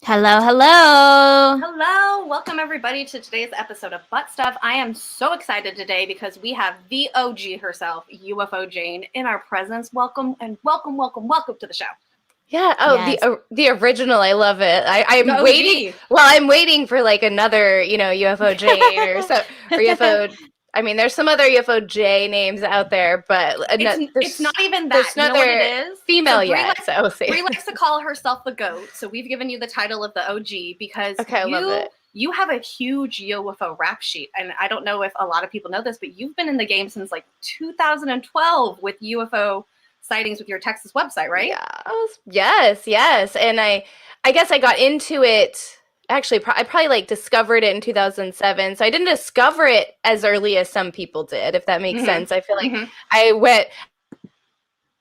Hello, hello. Hello, welcome everybody to today's episode of Butt Stuff. I am so excited today because we have the OG herself, UFO Jane, in our presence. Welcome and welcome to the show. Yeah. Oh, Yes. the original. I love it. I'm The waiting. OG. Well, I'm waiting for like another, UFO Jane or UFO. I mean, there's some other UFO J names out there, but It's not even that. There's You know no what other it is? female So Brie yet. likes- So we'll see. Brie likes to call herself the GOAT, so we've given you the title of the OG because Okay, I love it. you have a huge UFO rap sheet. And I don't know if a lot of people know this, but you've been in the game since like 2012 with UFO sightings with your Texas website, right? Yeah. Yes. And I guess I got into it. Actually, I probably like discovered it in 2007. So I didn't discover it as early as some people did, if that makes sense. I feel like I went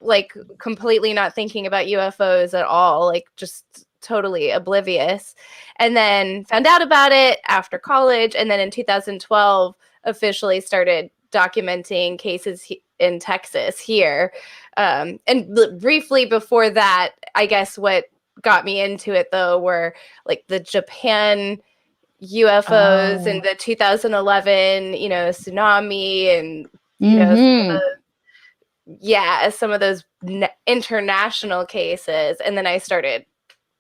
like completely not thinking about UFOs at all, like just totally oblivious. And then found out about it after college. And then in 2012, officially started documenting cases in Texas here. And briefly before that, I guess what got me into it though were like the Japan UFOs and the 2011 tsunami and some of those international cases, and then I started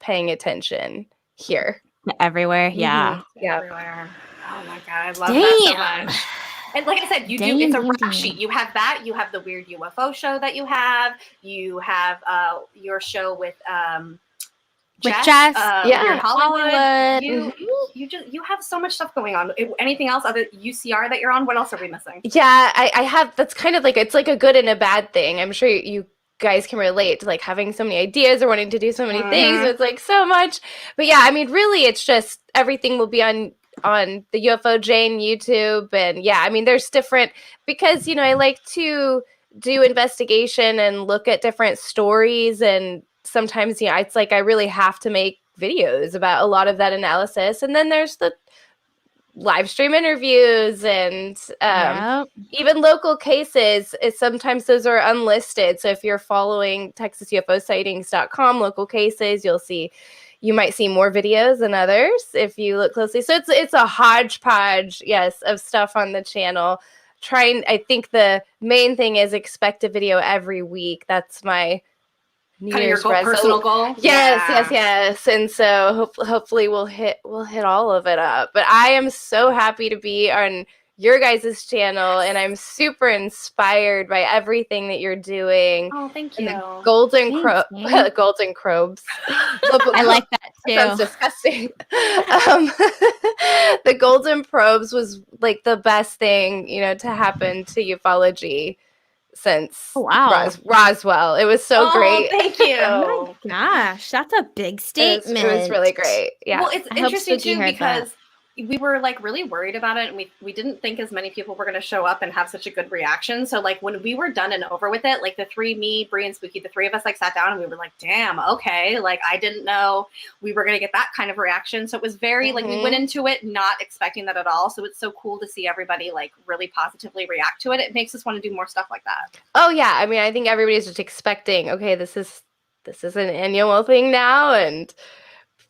paying attention here Everywhere, yeah. Everywhere. Oh my god, I love that so much. And like I said, it's a rap sheet. You have that. You have the weird UFO show that you have. You have your show with JESS. Yeah, in Hollywood. Hollywood. You have so much stuff going on. Anything else other UCR that you're on? What else are we missing? Yeah, I have. That's kind of like, it's like a good and a bad thing. I'm sure you guys can relate to like having so many ideas or wanting to do so many things. It's like so much. But yeah, I mean, really, it's just everything will be on the UFO Jane YouTube. And yeah, I mean, there's different, because, I like to do investigation and look at different stories. And sometimes, it's like I really have to make videos about a lot of that analysis. And then there's the live stream interviews and even local cases. Sometimes those are unlisted. So if you're following TexasUFOsightings.com local cases, you might see more videos than others if you look closely. So it's a hodgepodge, yes, of stuff on the channel. I think the main thing is expect a video every week. That's my New Year's personal goal. Yes. And so hopefully we'll hit all of it up. But I am so happy to be on your guys' channel, and I'm super inspired by everything that you're doing. Oh, thank you. The golden crobes. I like that too. Sounds disgusting. The golden probes was like the best thing, to happen to ufology since Roswell. It was so great. Thank you. Oh my gosh, that's a big statement. It was really great. Yeah. Well, it's interesting too because we were like really worried about it, and we didn't think as many people were going to show up and have such a good reaction. So like when we were done and over with it, like me, Brie, and Spooky, the three of us like sat down and we were like, damn, okay. Like I didn't know we were going to get that kind of reaction. So it was very like we went into it not expecting that at all. So it's so cool to see everybody like really positively react to it. It makes us want to do more stuff like that. Oh yeah. I mean, I think everybody's just expecting, okay, this is an annual thing now, and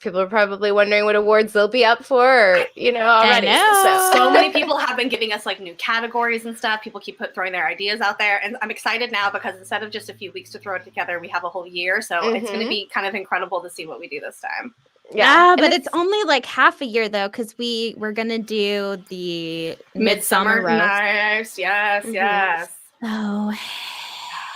people are probably wondering what awards they'll be up for, already. So many people have been giving us like new categories and stuff. People keep throwing their ideas out there. And I'm excited now because instead of just a few weeks to throw it together, we have a whole year. So it's going to be kind of incredible to see what we do this time. Yeah, but it's only like half a year though, because we're going to do the Midsummer roast. Nice. Yes. Oh,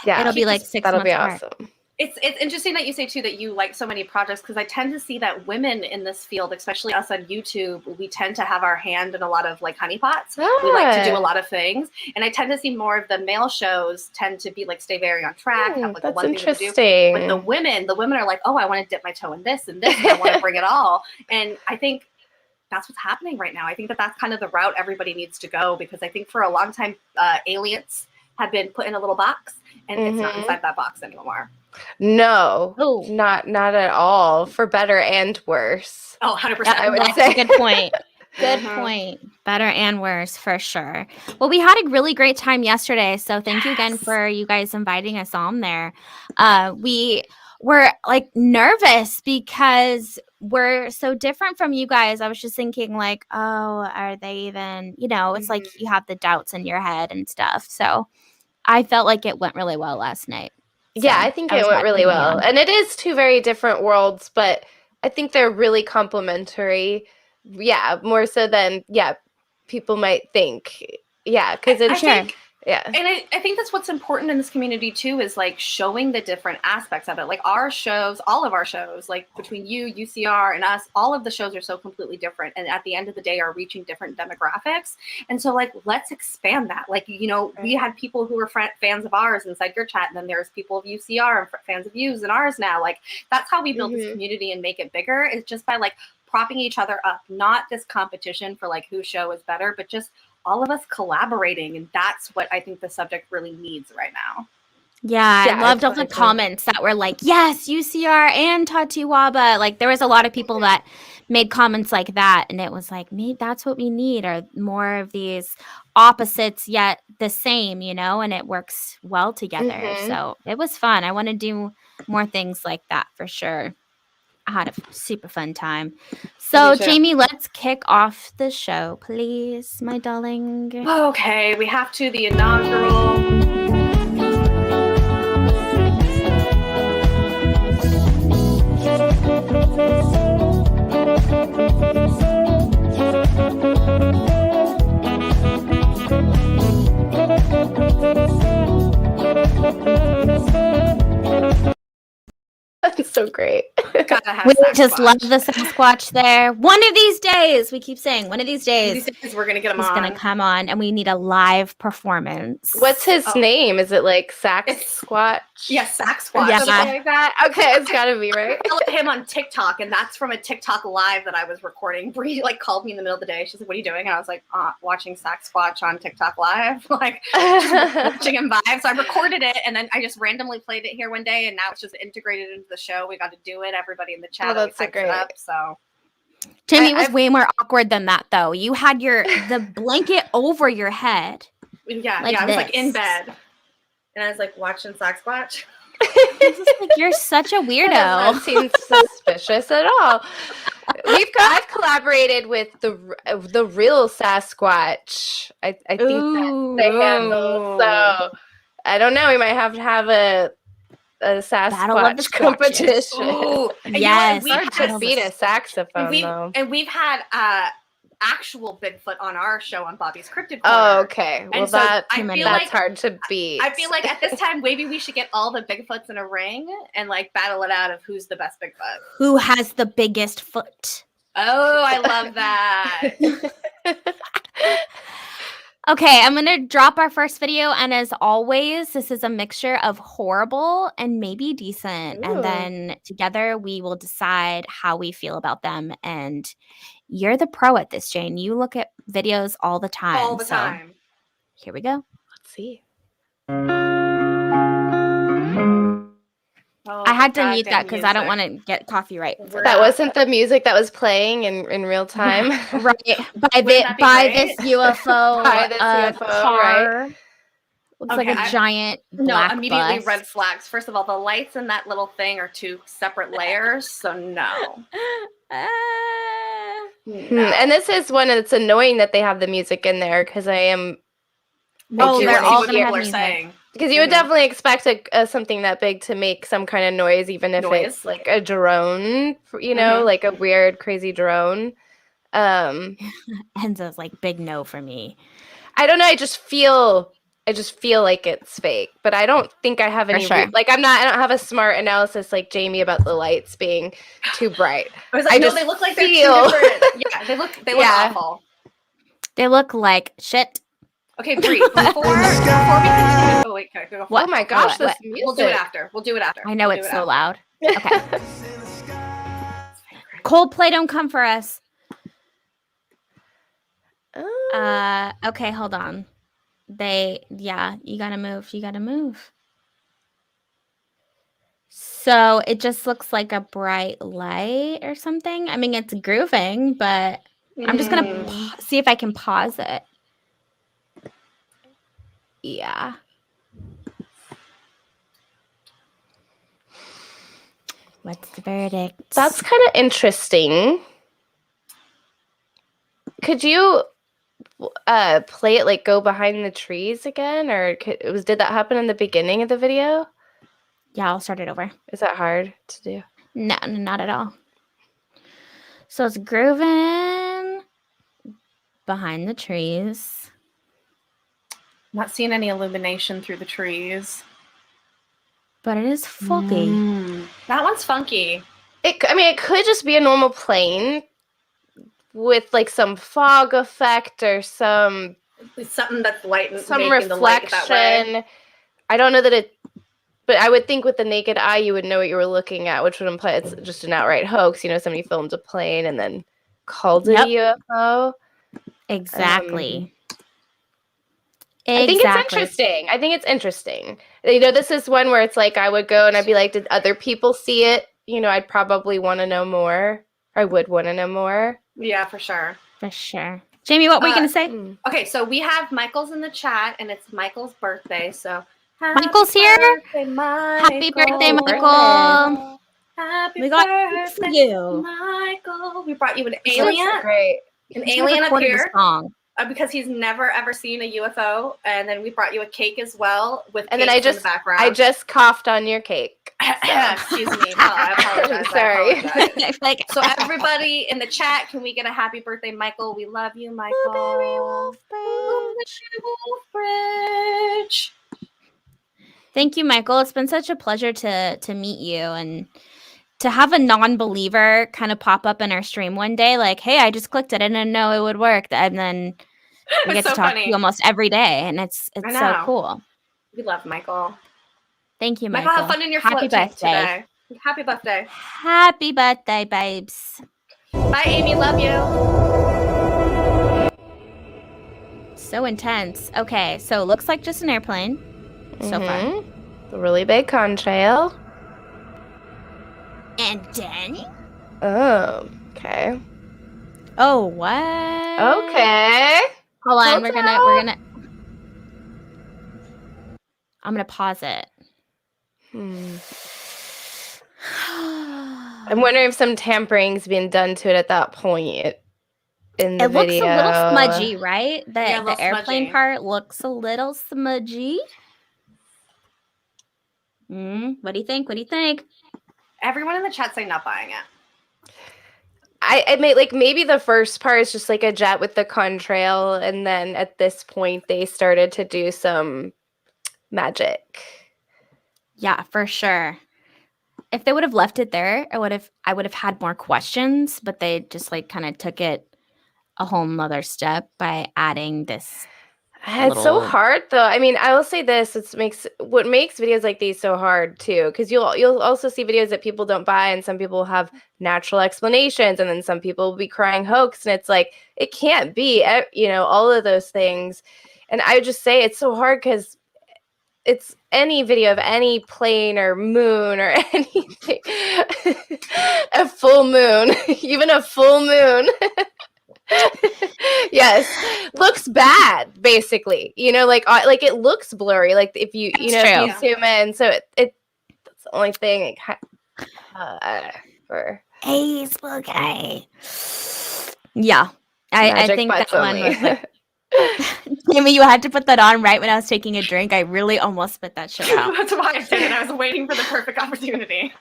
yeah. It'll be like 6 months. That'll be awesome. It's interesting that you say too that you like so many projects, because I tend to see that women in this field, especially us on YouTube, we tend to have our hand in a lot of like honeypots. We like to do a lot of things, and I tend to see more of the male shows tend to be like stay very on track. Have like that's one interesting. Thing to do. But the women are like, oh, I want to dip my toe in this and this, and I want to bring it all. And I think that's what's happening right now. I think that's kind of the route everybody needs to go, because I think for a long time aliens have been put in a little box, and it's not inside that box anymore. No, Oh. not at all. For better and worse. Oh, 100%. I would That's say. a good point. Good point. Better and worse, for sure. Well, we had a really great time yesterday, so thank you again for you guys inviting us on there. We were like nervous because we're so different from you guys. I was just thinking like, oh, are they even, it's like you have the doubts in your head and stuff. So I felt like it went really well last night. Yeah, So I think I it was went glad really to be well. on. And it is two very different worlds, but I think they're really complementary. Yeah, more so than, people might think. Yeah, because it's, and I think that's what's important in this community too, is like showing the different aspects of it. Like our shows, all of our shows, like between you, UCR, and us, all of the shows are so completely different. And at the end of the day are reaching different demographics. And so like, let's expand that. Like, we had people who were fans of ours inside your chat. And then there's people of UCR and fans of yous and ours now. Like that's how we build this community and make it bigger. It's just by like propping each other up, not this competition for like whose show is better, but just all of us collaborating. And that's what I think the subject really needs right now. Yeah, I loved all the comments that were like, yes, UCR and Tatiwaba. Like there was a lot of people that made comments like that. And it was like, maybe that's what we need, are more of these opposites yet the same, and it works well together. So it was fun. I want to do more things like that for sure. I had a super fun time. So, Jamie, let's kick off the show, please, my darling. Okay, we have to the inaugural. That's so great. We just love the Sasquatch there. One of these days, we keep saying, one of these days we're going to get him he's going to come on, and we need a live performance. What's his name? Is it like Sasquatch? Yes, Sasquatch. Yeah. Something like that? Okay, it's got to be, right? I followed him on TikTok, and that's from a TikTok live that I was recording. Bree like called me in the middle of the day. She's like, "What are you doing?" And I was like, "Watching Sasquatch on TikTok live, like just watching him vibe." So I recorded it, and then I just randomly played it here one day, and now it's just integrated into the show. We got to do it. Everybody in the chat, that's so great. Up, so. Jamie, it was way more awkward than that, though. You had the blanket over your head. Yeah, I was like in bed, and I was like watching Sasquatch. Like, you're such a weirdo. That doesn't seem suspicious at all. I've collaborated with the real Sasquatch. I think that's the handle. So I don't know. We might have to have a Sasquatch competition. Ooh, yes, it's hard to beat a saxophone though. And we've had actual Bigfoot on our show on Bobby's Cryptid Corner. Oh, okay. Well, so that's like, hard to beat. I feel like at this time, maybe we should get all the Bigfoots in a ring and like battle it out of who's the best Bigfoot. Who has the biggest foot? Oh, I love that. Okay, I'm going to drop our first video. And as always, this is a mixture of horrible and maybe decent. Ooh. And then together we will decide how we feel about them. And you're the pro at this, Jane. You look at videos all the time. All the time. Here we go. Let's see. I had to mute that because I don't want to get copyright. That wasn't the music that was playing in real time. Right. By this UFO, car. Right? Looks like a giant black immediately bus. red flags. First of all, the lights in that little thing are two separate layers, so no. And this is one that's annoying that they have the music in there because I am. They're all going to have music. Saying. Because you would definitely expect something that big to make some kind of noise, even if it's like a drone, like a weird, crazy drone. Enzo's like, big no for me. I don't know. I just feel like it's fake, but I don't think I have any. Sure. I don't have a smart analysis like Jamie about the lights being too bright. I was like, no, they look like they're too different. Yeah, they look awful. They look like shit. Okay, Bree, before we continue. Oh wait, okay, go. What? Oh my gosh, this music. We'll do it after. I know it's so loud. Okay. Coldplay, don't come for us. Okay, hold on. You gotta move. So it just looks like a bright light or something. I mean, it's grooving, but I'm just gonna see if I can pause it. Yeah. What's the verdict? That's kind of interesting. Could you play it like go behind the trees again, or did that happen in the beginning of the video? Yeah, I'll start it over. Is that hard to do? No, not at all. So it's grooving behind the trees. Not seeing any illumination through the trees. But it is foggy. That one's funky. It could just be a normal plane with like some fog effect or something that's light and some making the light that way. reflection. I don't know that it, but I would think with the naked eye you would know what you were looking at, which would imply it's just an outright hoax. You know, somebody filmed a plane and then called it a UFO. Exactly. I think it's interesting. You know, this is one where it's like I would go and I'd be like, did other people see it? You know, I'd probably want to know more. I would want to know more. Yeah, for sure. For sure. Jamie, what were you going to say? Okay, so we have Michael's in the chat, and it's Michael's birthday, so... Michael's here? Happy birthday, Michael! We got birthday for you. Michael! We brought you an alien. Great. An alien up here. Song. Because he's never ever seen a UFO, and then we brought you a cake as well with. And then in the background. I just coughed on your cake. So. Excuse me. Well, I apologize. Sorry. I apologize. So everybody in the chat, can we get a happy birthday, Michael? We love you, Michael. Wolfbridge. Thank you, Michael. It's been such a pleasure to meet you and to have a non-believer kind of pop up in our stream one day, like, hey, I just clicked it. I didn't know it would work. And then we get to talk to you almost every day. And it's so cool. We love Michael. Thank you, Michael. Michael, have fun in your Happy birthday today. Happy birthday. Happy birthday, babes. Bye, Amy. Love you. So intense. Okay, so it looks like just an airplane so far. The really big contrail. And then? Oh, okay. Oh, what? Okay. Hold on, we're gonna I'm gonna pause it. I'm wondering if some tampering's been done to it at that point in the video. It looks a little smudgy, right? The airplane smudgy. part looks a little smudgy. What do you think? What do you think? Everyone in the chat saying not buying it. I maybe the first part is just like a jet with the contrail, and then at this point they started to do some magic. Yeah, for sure. If they would have left it there, I would have had more questions, but they just like kind of took it a whole nother step by adding this. It's so hard though. I mean, I will say this, what makes videos like these so hard too, because you'll also see videos that people don't buy, and some people have natural explanations, and then some people will be crying hoax, and it's like it can't be, you know, all of those things. And I would just say it's so hard because it's any video of any plane or moon or anything. A full moon, even a full moon. Yes, looks bad basically, you know, like it looks blurry, like if you if you zoom in, so it that's the only thing for spooky. Yeah, I think that one was like, Jamie, you had to put that on right when I was taking a drink. I really almost spit that shit out. That's why I did it. I was waiting for the perfect opportunity.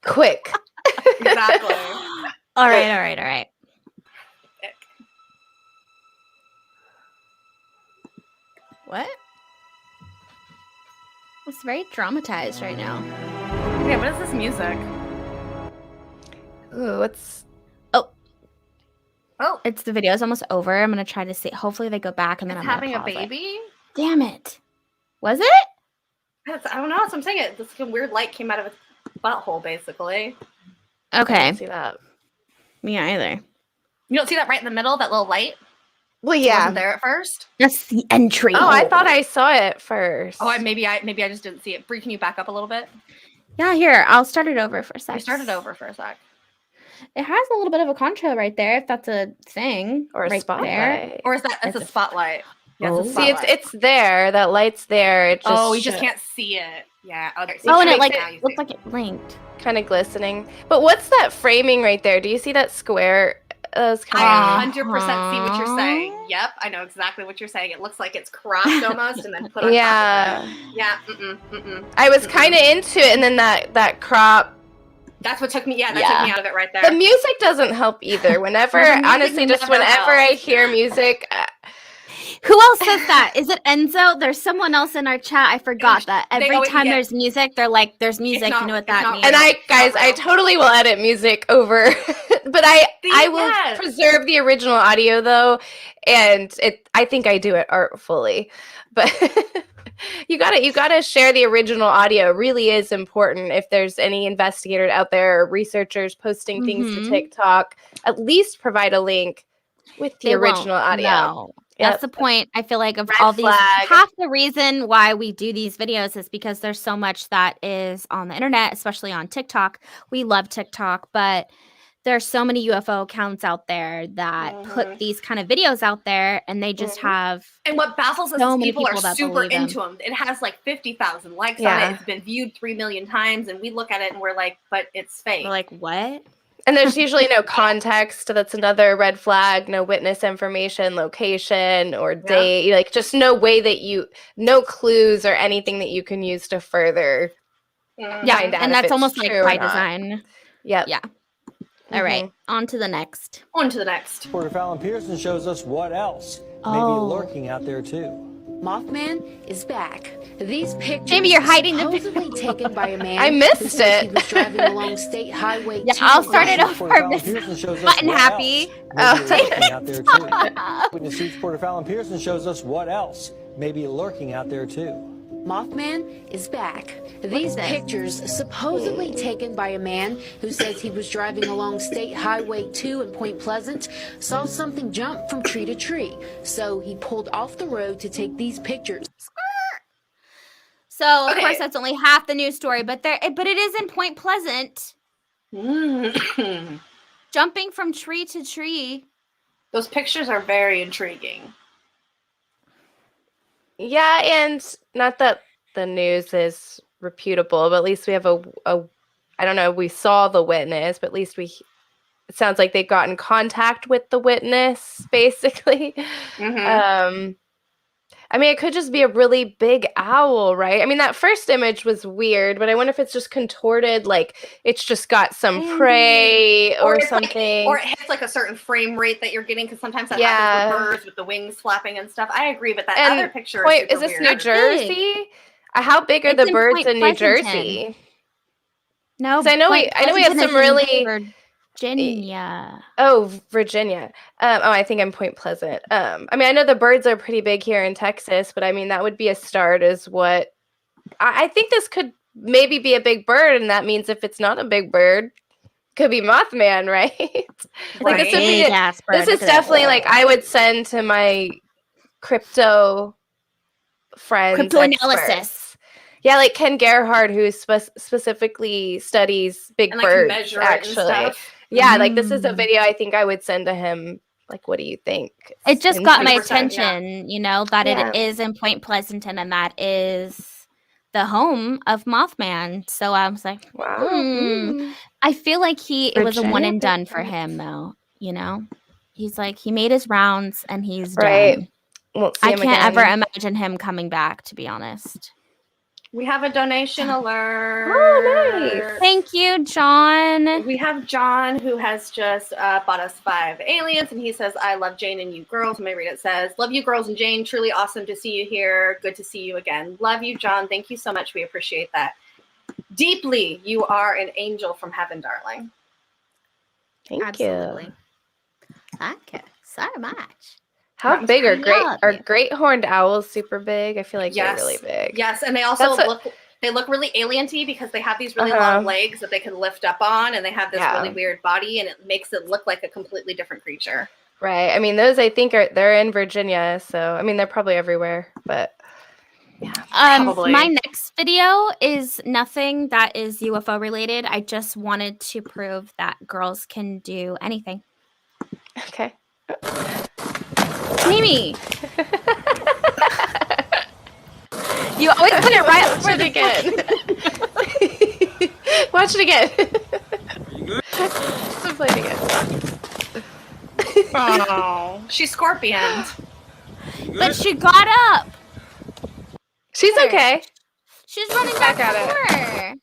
Quick. Exactly. All right. What? It's very dramatized right now. Yeah, what is this music? Ooh, what's... Oh, it's the video is almost over. I'm gonna try to see. Hopefully they go back and then I'm having a pause baby. Damn it! Was it? I don't know. So I'm saying it. This weird light came out of its butthole, basically. Okay. I don't see that. Me either. You don't see that right in the middle? That little light? Well, It yeah. wasn't there at first. That's the entry. Oh, I thought I saw it first. Oh, maybe I just didn't see it. Bree, can you back up a little bit? Yeah, here, I'll start it over for a sec. You start it over for a sec. It has a little bit of a contra right there, if that's a thing. Or a right spotlight. there. Or is that it's a spotlight? Yeah, it's a See, spotlight. it's there. That light's there. It just you just can't see it. Yeah. Okay. Oh, and it makes like looks like it blinked. kind of glistening. But what's that framing right there? Do you see that square? I 100% see what you're saying. Yep, I know exactly what you're saying. It looks like it's cropped almost and then put on top of it. Yeah. I was kind of into it, and then that crop. That's what took me. Yeah, that took me out of it right there. The music doesn't help either. Whenever, honestly, just whenever I hear music. Who else says that? Is it Enzo? There's someone else in our chat. I forgot that. Every time there's music, they're like, "There's music." You know what that means? And I totally will edit music over, but I will preserve the original audio though, and I think I do it artfully, but. You gotta share the original audio. It really is important. If there's any investigators out there or researchers posting things to TikTok, at least provide a link with the original audio. No. That's the point. I feel like of all these, half the reason why we do these videos is because there's so much that is on the internet, especially on TikTok. We love TikTok, but there's so many UFO accounts out there that put these kind of videos out there, and they just have. And what baffles us is people are super into them. It has like 50,000 likes on it. It's been viewed 3 million times, and we look at it and we're like, but it's fake. We're like, what? And there's usually no context. That's another red flag. No witness information, location, or date. Like just no way that no clues or anything that you can use to further find out. And that's almost like by design. Yep. Yeah. All right, on to the next. Reporter Fallon Pearson shows us what else may be lurking out there too. Mothman is back. These pictures Jamie, you're hiding the supposedly taken by a man. I missed it. He was driving along State Highway. Yeah, I'll start it over. Button happy. Out there too. Witness reporter Fallon Pearson shows us what else may be lurking out there too. Mothman is back. These pictures supposedly taken by a man who says he was driving along State Highway 2 in Point Pleasant, saw something jump from tree to tree. So he pulled off the road to take these pictures. So, of course, that's only half the news story, but it is in Point Pleasant. Jumping from tree to tree. Those pictures are very intriguing. Yeah, and not that the news is reputable, but at least we have a I don't know, we saw the witness, but at least it sounds like they got in contact with the witness, basically. I mean, it could just be a really big owl, right? I mean, that first image was weird, but I wonder if it's just contorted, like it's just got some prey or something. Or it hits like a certain frame rate that you're getting, because sometimes that happens with birds with the wings flapping and stuff. I agree, but that other picture is this weird. New Jersey? How big are the birds in New Jersey? No, I know we have some really... Virginia. Oh, Virginia. I think I'm Point Pleasant. I mean, I know the birds are pretty big here in Texas, but I mean, that would be a start as what... I think this could maybe be a big bird, and that means if it's not a big bird, could be Mothman, right? Like this is definitely like I would send to my crypto friends. Crypto analysis. Yeah, like Ken Gerhard, who specifically studies big birds, actually. Yeah, like this is a video I think I would send to him. Like, what do you think? It just got my attention, you know, that it is in Point Pleasant, and that is the home of Mothman. So I was like, wow. I feel like it was a one and done for him, though. You know, he's like, he made his rounds and he's done. I can't ever imagine him coming back, to be honest. We have a donation alert. Oh, nice. Thank you, John. We have John, who has just bought us 5 aliens, and he says, I love Jane and you girls. Let me read it. It says, love you girls and Jane. Truly awesome to see you here. Good to see you again. Love you, John. Thank you so much. We appreciate that. Deeply, you are an angel from heaven, darling. Thank you. Thank you so much. How big are great horned owls super big? I feel like they're really big. Yes, and they also look really alien-y because they have these really long legs that they can lift up on, and they have this really weird body, and it makes it look like a completely different creature. Right. I mean, those I think they're in Virginia, so I mean they're probably everywhere, but Probably. My next video is nothing that is UFO related. I just wanted to prove that girls can do anything. Okay. Mimi, you always put it right Watch it again. Watch it again. Let's play it again. Oh, she's scorpioned. but she got up. She's okay. She's running back at it.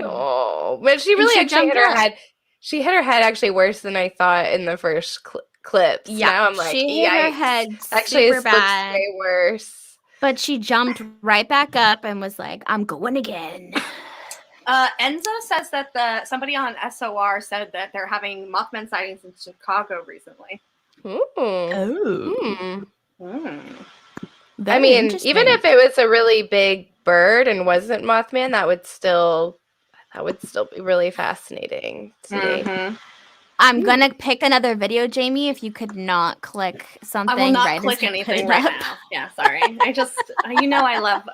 Oh, but she really actually hit her head. She hit her head actually worse than I thought in the first clips. Yeah, now I'm like, she hit her head actually, super it looks bad. way worse. But she jumped right back up and was like, "I'm going again." Enzo says that somebody on SOR said that they're having Mothman sightings in Chicago recently. Ooh. Oh. I mean, even if it was a really big bird and wasn't Mothman, that would still be really fascinating to me. I'm gonna pick another video, Jamie. If you could not click something, I will not right click anything right now. Yeah, sorry. I just, I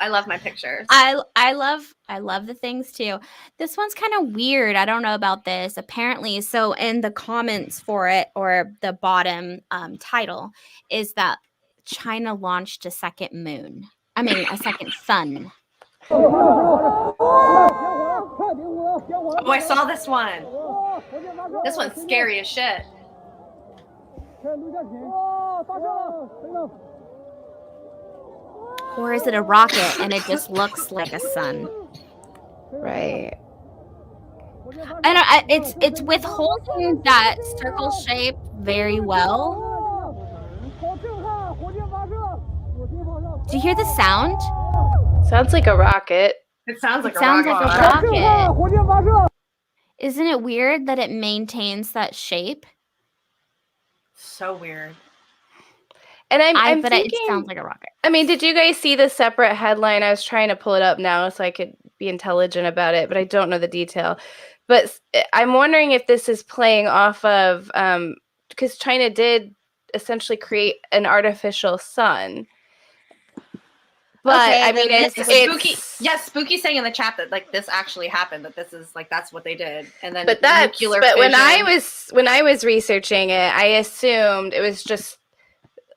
love my pictures. I love the things too. This one's kind of weird. I don't know about this. Apparently, so in the comments for it, or the bottom title, is that China launched a second moon. I mean, a second sun. Oh, I saw this one. This one's scary as shit. Or is it a rocket and it just looks like a sun? Right. And it's withholding that circle shape very well. Do you hear the sound? Sounds like a rocket. It sounds like It sounds a like rocket. a rocket. Isn't it weird that it maintains that shape? So weird. And I'm but thinking, it sounds like a rocket. I mean, did you guys see the separate headline? I was trying to pull it up now so I could be intelligent about it, but I don't know the detail. But I'm wondering if this is playing off of, because China did essentially create an artificial sun. But Okay, I mean, it's Spooky. Yes, Spooky saying in the chat that like this actually happened. That this is like that's what they did. And then But nuclear when fission. I was researching it, I assumed it was just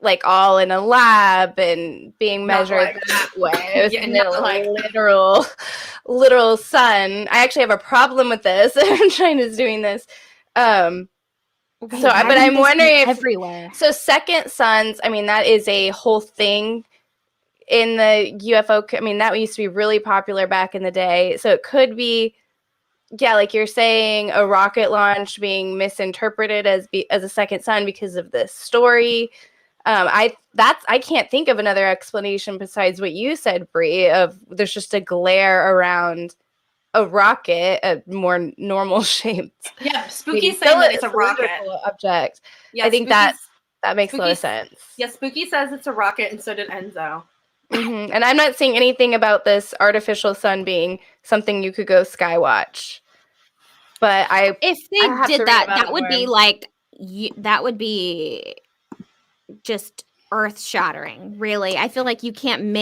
like all in a lab and being measured that way. It was not like literal sun. I actually have a problem with this. China's doing this. But I'm wondering if everywhere. So second suns, I mean, that is a whole thing in the UFO. I mean, that used to be really popular back in the day. So it could be, yeah, like you're saying, a rocket launch being misinterpreted as a second sun because of this story. I can't think of another explanation besides what you said, Bree, of there's just a glare around a rocket, a more normal shaped. Yeah, Spooky's saying that it's a rocket object. Yeah, I think that makes a lot of sense. Yeah, Spooky says it's a rocket, and so did Enzo. Mm-hmm. And I'm not saying anything about this artificial sun being something you could go skywatch. But if they did that, that would be like that would be just earth shattering. Really, I feel like you can't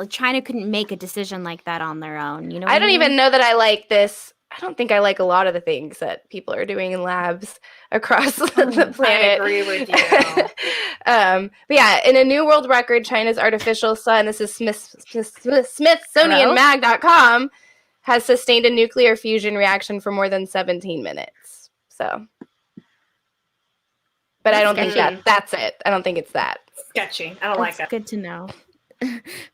China couldn't make a decision like that on their own. You know, I don't even know that I like this. I don't think I like a lot of the things that people are doing in labs across the planet. I agree with you. But yeah, in a new world record, China's artificial sun, this is SmithsonianMag.com, has sustained a nuclear fusion reaction for more than 17 minutes. So, but I don't think that's it. I don't think it's that. Sketchy. I don't like it. Good to know.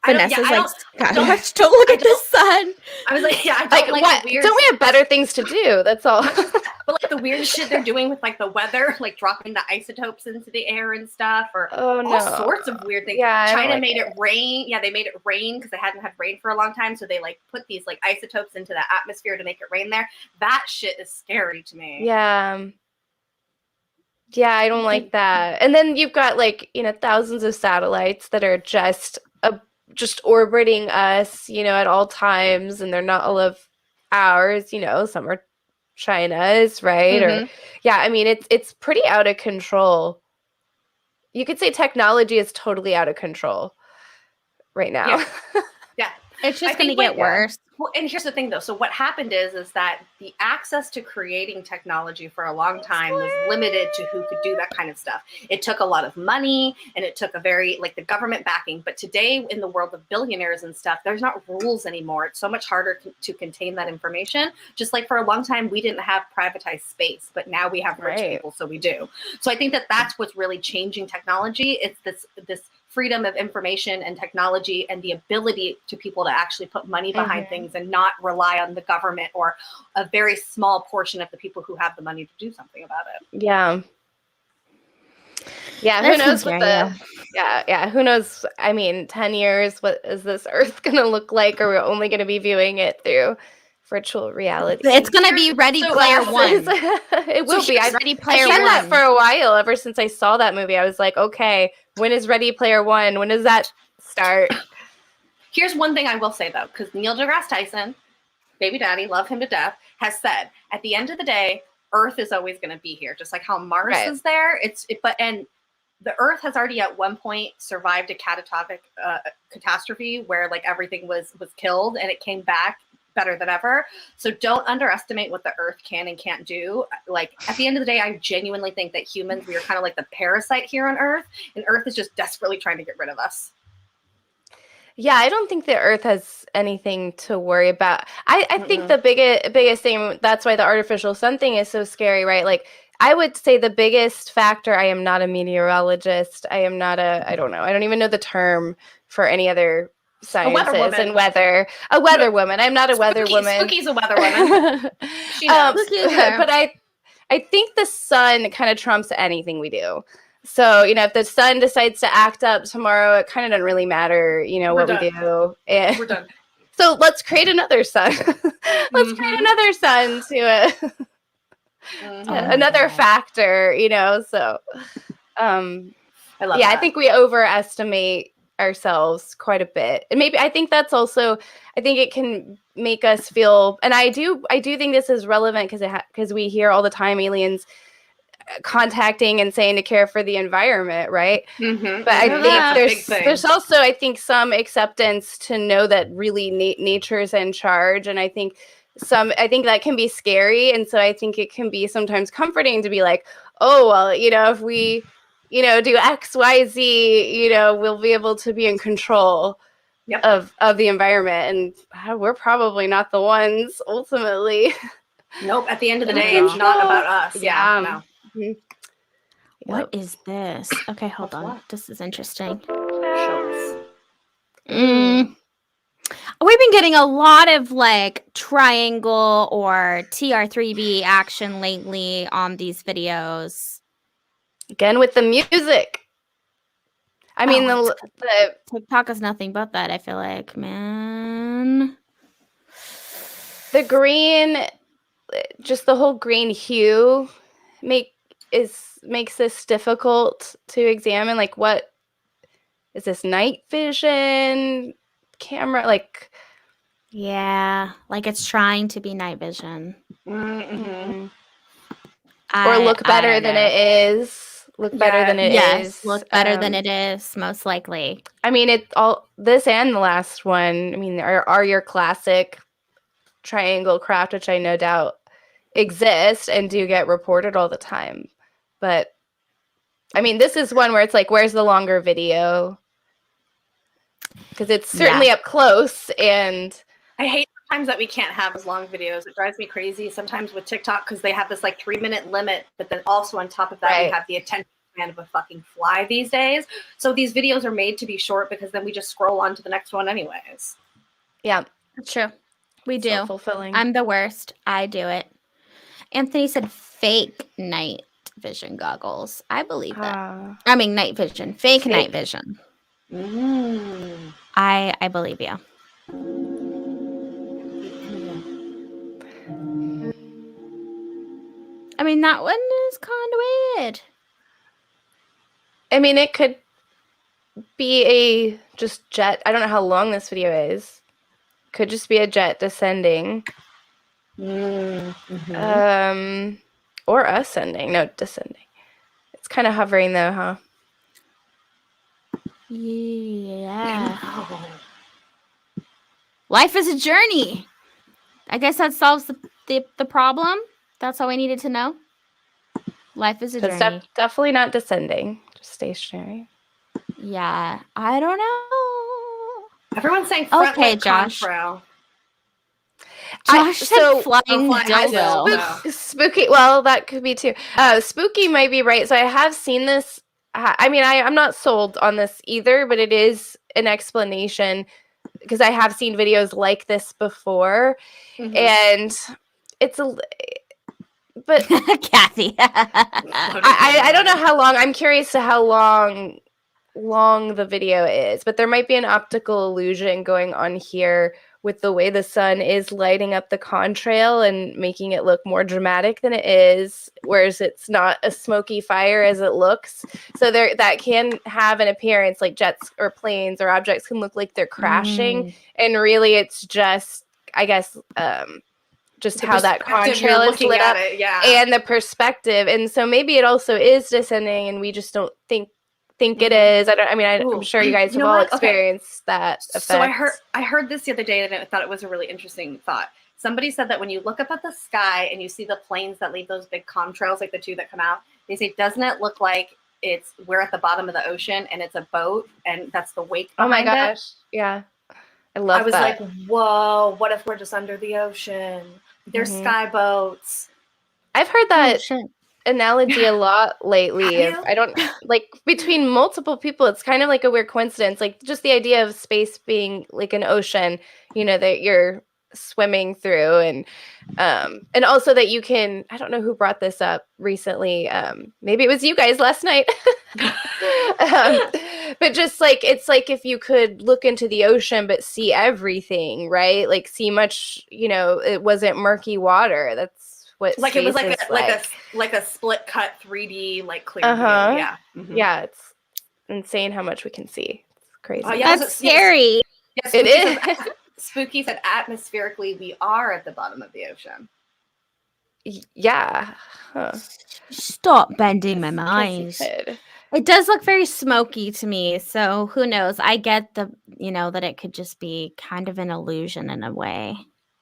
Vanessa's Sasquatch, don't look at the sun. I was like, yeah, I don't like what? The weird. Don't we have better things to do? That's all. But like the weird shit they're doing with like the weather, like dropping the isotopes into the air and stuff, or all sorts of weird things. Yeah, China made it rain. Yeah, they made it rain because they hadn't had rain for a long time, so they like put these like isotopes into the atmosphere to make it rain there. That shit is scary to me. Yeah. Yeah, I don't like that. And then you've got like, thousands of satellites that are just orbiting us, at all times, and they're not all of ours, some are China's, right? Mm-hmm. Or yeah, I mean it's pretty out of control. You could say technology is totally out of control. right now. Yeah. It's just I going to think get what- worse. Well, and here's the thing, though. So what happened is that the access to creating technology for a long time was limited to who could do that kind of stuff. It took a lot of money, and it took a very, like, the government backing. But today, in the world of billionaires and stuff, there's not rules anymore. It's so much harder to contain that information. Just like for a long time, we didn't have privatized space, but now we have rich people, so we do. So I think that that's what's really changing technology. It's this freedom of information and technology and the ability to people to actually put money behind things and not rely on the government or a very small portion of the people who have the money to do something about it. Yeah. Yeah, who That's knows scary, yeah, who knows? I mean, 10 years, what is this Earth going to look like? Or we're only going to be viewing it through virtual reality? It's going to be Ready Player One. It will be. I've Ready Player said One. that for a while. Ever since I saw that movie, I was like, okay, when is Ready Player One? When does that start? Here's one thing I will say, though, because Neil deGrasse Tyson, baby daddy, love him to death, has said, at the end of the day, Earth is always going to be here. Just like how Mars is there. And the Earth has already at one point survived a catastrophic catastrophe where like everything was killed, and it came back better than ever. So don't underestimate what the Earth can and can't do. Like at the end of the day, I genuinely think that humans, we are kind of like the parasite here on Earth, and Earth is just desperately trying to get rid of us. Yeah, I don't think the Earth has anything to worry about. I think the biggest thing, that's why the artificial sun thing is so scary, right? Like, I would say the biggest factor, I am not a meteorologist. I am not I don't know. I don't even know the term for any other sciences and weather. A weather woman. I'm not a weather woman. Spooky's a weather woman. She knows. But I think the sun kind of trumps anything we do. So, you know, if the sun decides to act up tomorrow, it kind of doesn't really matter, you know, what we do. And we're done. So let's create another sun. Let's create another sun to another factor, you know. So, I love that. I think we overestimate ourselves quite a bit. And maybe I think that's also, I think it can make us feel, and I do think this is relevant because we hear all the time aliens contacting and saying to care for the environment, right? But I think there's also, I think, some acceptance to know that really nature's in charge, and I think that can be scary, and so I think it can be sometimes comforting to be like, oh well, you know, if we, you know, do X, Y, Z, you know, we'll be able to be in control of the environment, and we're probably not the ones ultimately. Nope. At the end of the day, it's not about us. Yeah. No. What is this? Okay, hold on. This is interesting. Show us. We've been getting a lot of like triangle or TR3B action lately on these videos. Again with the music. I mean, the TikTok is nothing but that, I feel like, man. The green, just the whole green hue makes this difficult to examine. Like, what is this, night vision camera? Like, yeah, like it's trying to be night vision. Mm-hmm. Or look better than it is. Look better than it is. Yes, look better than it is, most likely. I mean, it all, this and the last one, I mean, are your classic triangle craft, which I no doubt exist and do get reported all the time. But I mean, this is one where it's like, where's the longer video? Because it's certainly up close, and I hate times that we can't have as long videos. It drives me crazy sometimes with TikTok because they have this like 3-minute limit, but then also on top of that, we have the attention span of a fucking fly these days. So these videos are made to be short because then we just scroll on to the next one anyways. Yeah, that's true. We do. Self-fulfilling. I'm the worst. I do it. Anthony said fake night vision goggles. I believe that. I mean, night vision. Fake night vision. I believe you. I mean, that one is kind of weird. I mean, it could be a just jet. I don't know how long this video is. Could just be a jet descending. Or ascending. No, descending. It's kind of hovering though, huh? Yeah. Life is a journey. I guess that solves the problem. That's all we needed to know. Life is a So it's journey. definitely not descending, just stationary. Yeah, I don't know. Everyone's saying front Okay, lip Josh. contrail. Josh said so- flying flying dildo. dildo. Spooky. Well, that could be too. Spooky might be right. So I have seen this. I mean, I'm not sold on this either, but it is an explanation because I have seen videos like this before, and it's a. But Kathy. I don't know how long. I'm curious to how long the video is, but there might be an optical illusion going on here with the way the sun is lighting up the contrail and making it look more dramatic than it is, whereas it's not a smoky fire as it looks. So there, that can have an appearance like jets or planes or objects can look like they're crashing, and really it's just, I guess, just how that contrail is lit up and the perspective. And so maybe it also is descending and we just don't think it is. I'm sure you guys have all experienced that effect. So I heard this the other day and I thought it was a really interesting thought. Somebody said that when you look up at the sky and you see the planes that leave those big contrails, like the two that come out, they say, doesn't it look like we're at the bottom of the ocean and it's a boat and that's the wake behind it? Yeah. I love that. I was like, whoa, what if we're just under the ocean? There's sky boats. I've heard that analogy a lot lately. I don't like between multiple people. It's kind of like a weird coincidence. Like just the idea of space being like an ocean, that you're swimming through, and also that you can. I don't know who brought this up recently. Maybe it was you guys last night. But just like it's like if you could look into the ocean but see everything, right? Like see much, it wasn't murky water. That's what like it was like a split cut 3D like clear view. Yeah. Yeah, it's insane how much we can see. It's crazy. That's scary. Yes, it is. Spooky said atmospherically we are at the bottom of the ocean. Yeah. Stop bending my mind. It does look very smoky to me, so who knows? I get that it could just be kind of an illusion in a way.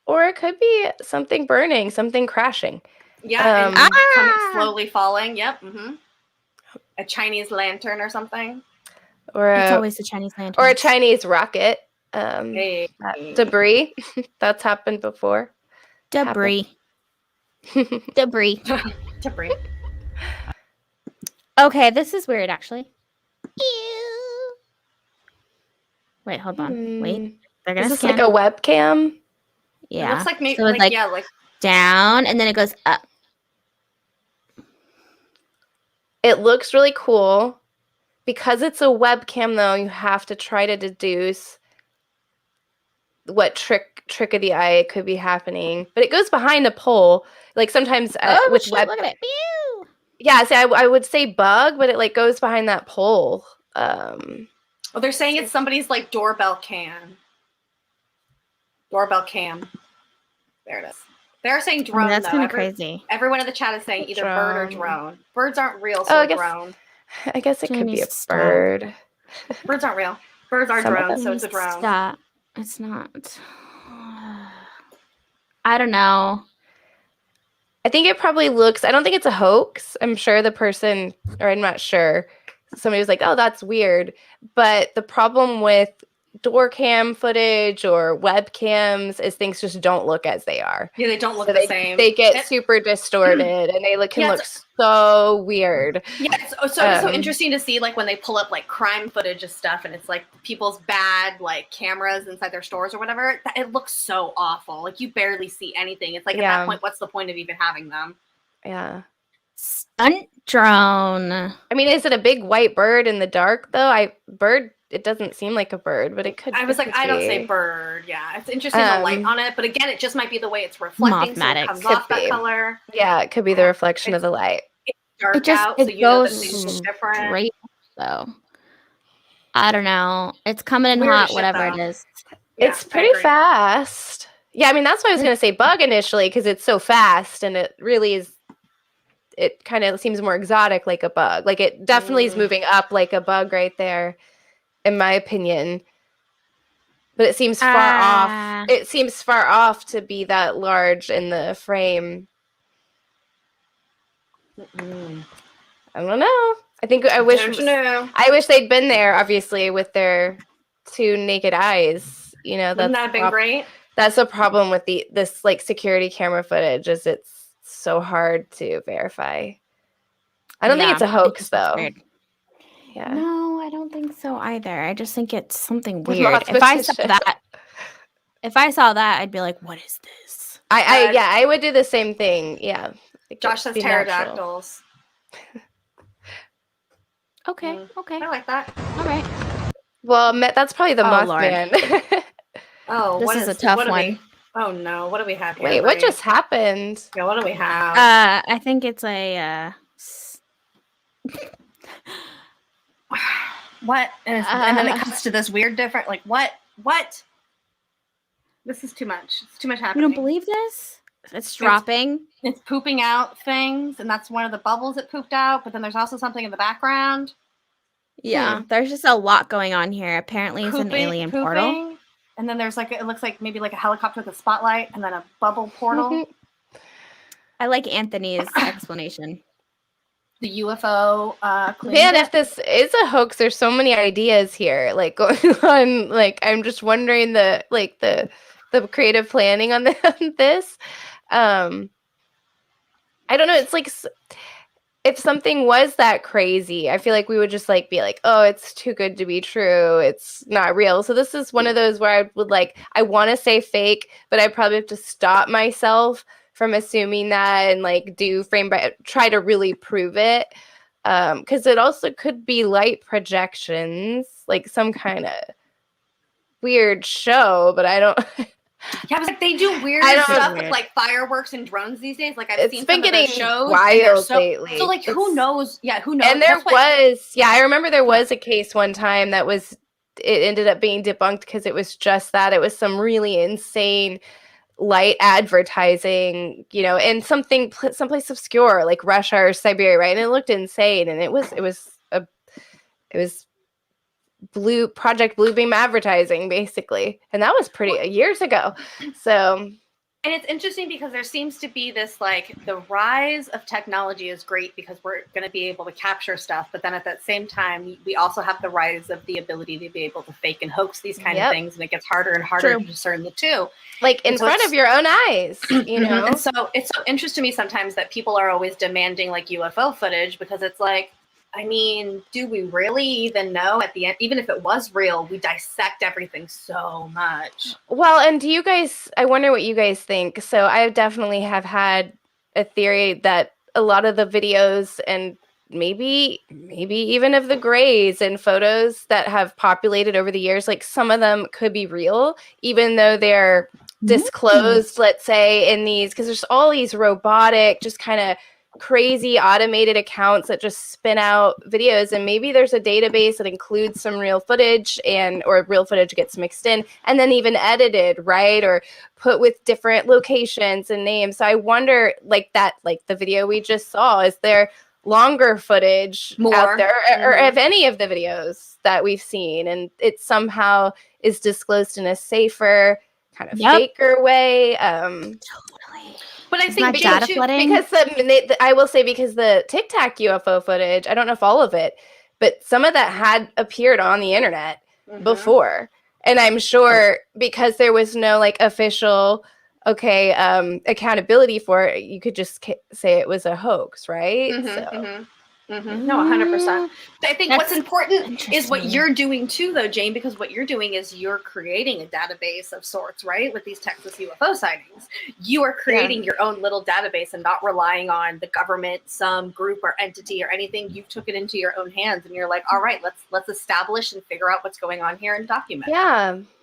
Or it could be something burning, something crashing. Yeah, and coming slowly falling. Yep. A Chinese lantern or something. Or it's always a Chinese lantern. Or a Chinese rocket. Debris. That's happened before. Debris. Debris. Okay, this is weird, actually. Ew. Wait, hold on. Wait. They're gonna Is this like a webcam? Yeah. It looks like maybe so it's like down, and then it goes up. It looks really cool. Because it's a webcam, though, you have to try to deduce what trick of the eye could be happening. But it goes behind a pole. Like sometimes with web. Look at it. Pew! Yeah, see, I would say bug, but it like goes behind that pole. Well, they're saying it's somebody's like doorbell cam. Doorbell cam. There it is. They're saying drone. That's kind of crazy. Everyone in the chat is saying either bird or drone. Birds aren't real, so drone. I guess it could be a bird. Birds aren't real. Birds are drones, so it's a drone. Stop. It's not. I don't know. I think it probably looks, I don't think it's a hoax. I'm sure the person, or I'm not sure, somebody was like, oh, that's weird. But the problem with door cam footage or webcams is things just don't look as they are. Yeah, they don't look the same. They get super distorted and they can look so weird. Yeah, it's so interesting to see like when they pull up like crime footage of stuff and it's like people's bad like cameras inside their stores or whatever. It looks so awful. Like you barely see anything. It's like at that point, what's the point of even having them? Yeah. Stunt drone. I mean, is it a big white bird in the dark though? It doesn't seem like a bird, but it could. I was like, I don't say bird. Yeah, it's interesting the light on it, but again, it just might be the way it's reflecting. So it comes off that color. Yeah, it could be the reflection of the light. It's dark out, so you know that things look different. Right, though. I don't know. It's coming in hot, whatever it is. It's pretty fast. Yeah, I mean that's why I was gonna say bug initially because it's so fast and it really is. It kind of seems more exotic, like a bug. Like it definitely is moving up like a bug right there. in my opinion. But it seems far off. It seems far off to be that large in the frame. I don't know. I think I wish they'd been there, obviously, with their 2 naked eyes. You know, wouldn't that have been great? That's the problem with this like security camera footage, is it's so hard to verify. I don't think it's a hoax, though. Weird. Yeah. No, I don't think so either. I just think it's something weird. If I saw that, I'd be like, "What is this?" I would do the same thing. Yeah. Josh says pterodactyls. Okay. I like that. All right. Well, that's probably the Mothman. This is a tough one. Oh no, what do we have here? Wait, what just happened? Yeah, what do we have? I think it's a what? And then it comes to this weird different, like, what? This is too much. It's too much happening. You don't believe this? It's dropping. It's pooping out things, and that's one of the bubbles it pooped out, but then there's also something in the background. Yeah, there's just a lot going on here. Apparently it's an alien portal. And then there's like, it looks like maybe like a helicopter with a spotlight, and then a bubble portal. I like Anthony's explanation. The UFO Man, if this is a hoax, there's so many ideas here, like, going on. Like, I'm just wondering the creative planning on this. I don't know. It's like, if something was that crazy, I feel like we would just like be like, oh, it's too good to be true. It's not real. So this is one of those where I would I want to say fake, but I probably have to stop myself from assuming that and like try to really prove it. Because it also could be light projections, like some kind of weird show, but I don't. Yeah, it's like they do weird stuff with like fireworks and drones these days. Like I've seen been some getting of their shows wild lately. So like, who knows? Yeah, who knows? And I remember there was a case one time that it ended up being debunked because it was just that. It was some really insane light advertising, and someplace obscure like Russia or Siberia, right? And it looked insane, and it was Project Bluebeam advertising, basically, and that was pretty years ago. So, and it's interesting because there seems to be this like the rise of technology is great because we're going to be able to capture stuff, but then at that same time we also have the rise of the ability to be able to fake and hoax these kind of things, and it gets harder and harder to discern the two, like in front of your own eyes, And so it's so interesting to me sometimes that people are always demanding like UFO footage, because it's like, I mean, do we really even know at the end? Even if it was real, we dissect everything so much. Well, and I wonder what you guys think. So I definitely have had a theory that a lot of the videos and maybe even of the grays and photos that have populated over the years, like some of them could be real, even though they're disclosed, let's say, in these, because there's all these robotic, just kind of crazy automated accounts that just spin out videos, and maybe there's a database that includes some real footage or real footage gets mixed in and then even edited, right, or put with different locations and names. So I wonder, like the video we just saw, is there longer footage out there or of any of the videos that we've seen, and it somehow is disclosed in a safer kind of faker way? But I think data flooding? Because I will say, because the Tic Tac UFO footage, I don't know if all of it, but some of that had appeared on the internet before. And I'm sure because there was no like official, accountability for it, you could just say it was a hoax, right? No, 100%. But I think what's important is what you're doing too, though, Jane, because what you're doing is you're creating a database of sorts, right? With these Texas UFO sightings, you are creating your own little database and not relying on the government, some group or entity or anything. You took it into your own hands, and you're like, all right, let's establish and figure out what's going on here and document.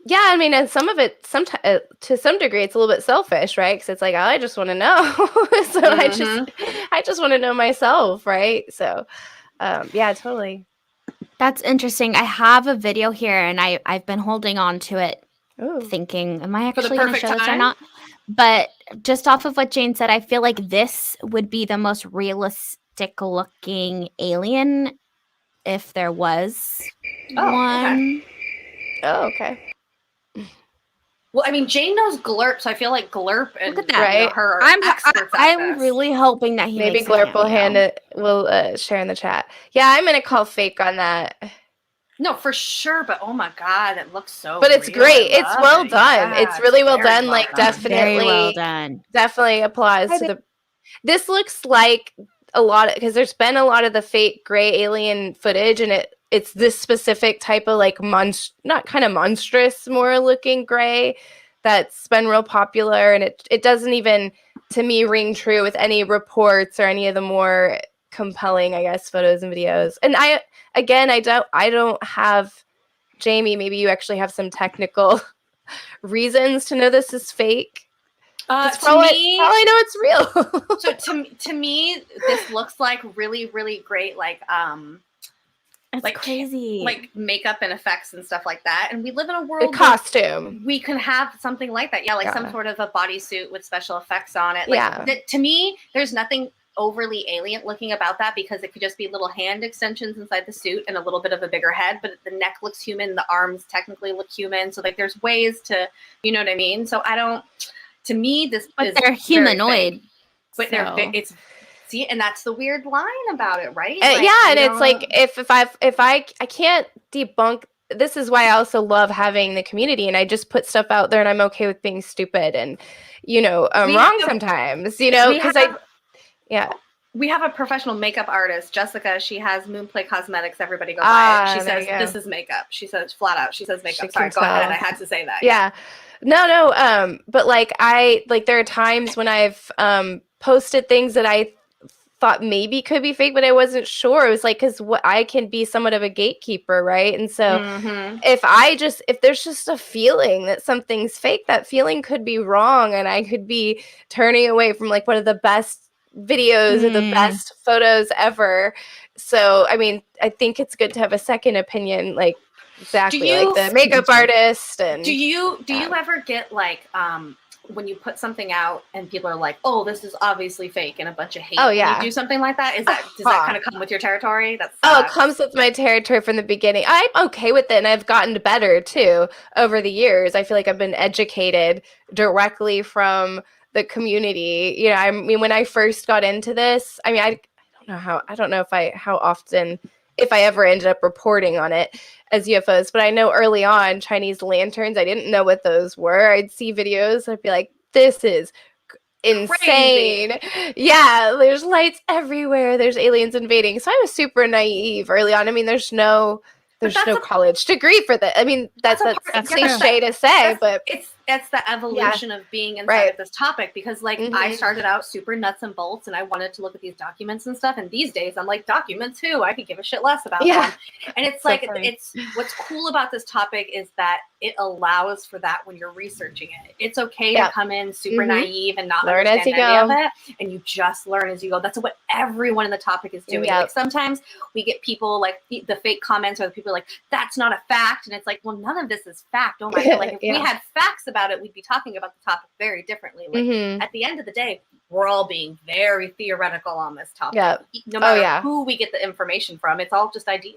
Yeah, I mean, and some of it, to some degree, it's a little bit selfish, right? Because it's like, I just want to know, so I just want to know myself, right? So, yeah, totally. That's interesting. I have a video here, and I've been holding on to it, thinking, am I actually going to show this or not? But just off of what Jane said, I feel like this would be the most realistic looking alien if there was one. Oh, okay. Well, I mean, Jane knows Glurp, so I feel like Glurp and Look at that. you know, her are experts at I'm this. really hoping that he Maybe makes a Glurp will cameo. will share in the chat. Yeah, I'm gonna call fake on that. No, for sure, but oh my god, it looks so But it's real. great. I It's love well it. done. Yeah, It's really well very done. well Like done. definitely, Very well done. definitely applies to the. This looks like a lot of, because there's been a lot of the fake gray alien footage, and it's this specific type of like not kind of monstrous, more looking gray that's been real popular, and it doesn't even to me ring true with any reports or any of the more compelling, I guess, photos and videos. And I don't have. Jamie, maybe you actually have some technical reasons to know this is fake. To all I know it's real. So to me, this looks like really, really great, It's like crazy. like makeup and effects and stuff like that. And we live in a world a costume. we can have something like that. Yeah, like some sort of a bodysuit with special effects on it. Like to me, there's nothing overly alien looking about that, because it could just be little hand extensions inside the suit and a little bit of a bigger head, but the neck looks human, the arms technically look human. So like there's ways to, you know what I mean? So to me, this is they're humanoid. But it's see, and that's the weird line about it, right? And it's like if I can't debunk. This is why I also love having the community, and I just put stuff out there, and I'm okay with being stupid and wrong sometimes, because we have a professional makeup artist, Jessica. She has Moonplay Cosmetics. Everybody go buy it. She says this is makeup. She says flat out. She says makeup. Sorry, go ahead. I had to say that. Yeah. No. But there are times when I've posted things that I thought maybe could be fake, but I wasn't sure. It was like, because I can be somewhat of a gatekeeper, right? And so if there's just a feeling that something's fake, that feeling could be wrong, and I could be turning away from like one of the best videos or the best photos ever. So I mean, I think it's good to have a second opinion, like exactly like the makeup artist. And do you ever get like when you put something out and people are like, oh, this is obviously fake, and a bunch of hate? Oh yeah. When you do something like that, does that kind of come with your territory? It comes with my territory from the beginning. I'm okay with it, and I've gotten better too over the years. I feel like I've been educated directly from the community. I mean, when I first got into this, I mean, I don't know how often, if I ever ended up reporting on it as UFOs, but I know early on Chinese lanterns, I didn't know what those were. I'd see videos, I'd be like, this is insane. Crazy. Yeah, there's lights everywhere, there's aliens invading. So I was super naive early on. I mean, there's no college degree for that. I mean, that's cliche to say, but it's the evolution of being inside of this topic, because like I started out super nuts and bolts, and I wanted to look at these documents and stuff, and these days I'm like, documents who? I could give a shit less about them. And it's like it's what's cool about this topic is that it allows for that when you're researching it. It's okay to come in super naive and not learn understand any of it, and you just learn as you go. That's what everyone in the topic is doing. Like sometimes we get people like the fake comments, or the people like, that's not a fact, and it's like, well, none of this is fact. Oh my god, like if we had facts about it, we'd be talking about the topic very differently. Like at the end of the day, we're all being very theoretical on this topic. No matter who we get the information from, it's all just ideas.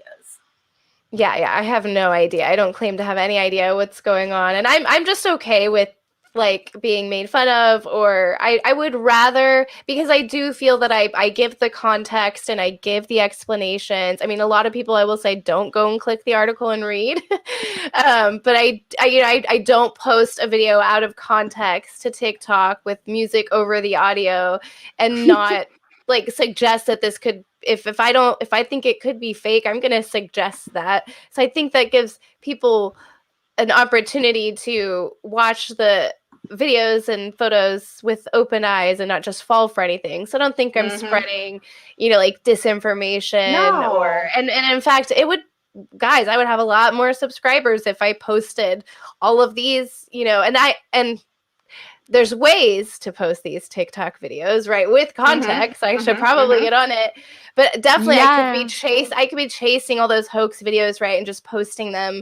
Yeah, I have no idea. I don't claim to have any idea what's going on, and I'm just okay with like being made fun of, or I would rather, because I do feel that I give the context and I give the explanations. I mean, a lot of people, I will say, don't go and click the article and read, but I don't post a video out of context to TikTok with music over the audio and not like suggest that this could, if I think it could be fake, I'm gonna suggest that. So I think that gives people an opportunity to watch the videos and photos with open eyes and not just fall for anything. So I don't think I'm spreading, like disinformation and in fact, I would have a lot more subscribers if I posted all of these, and there's ways to post these TikTok videos, right? With context. I should probably get on it, but definitely I could be chasing all those hoax videos, right? And just posting them,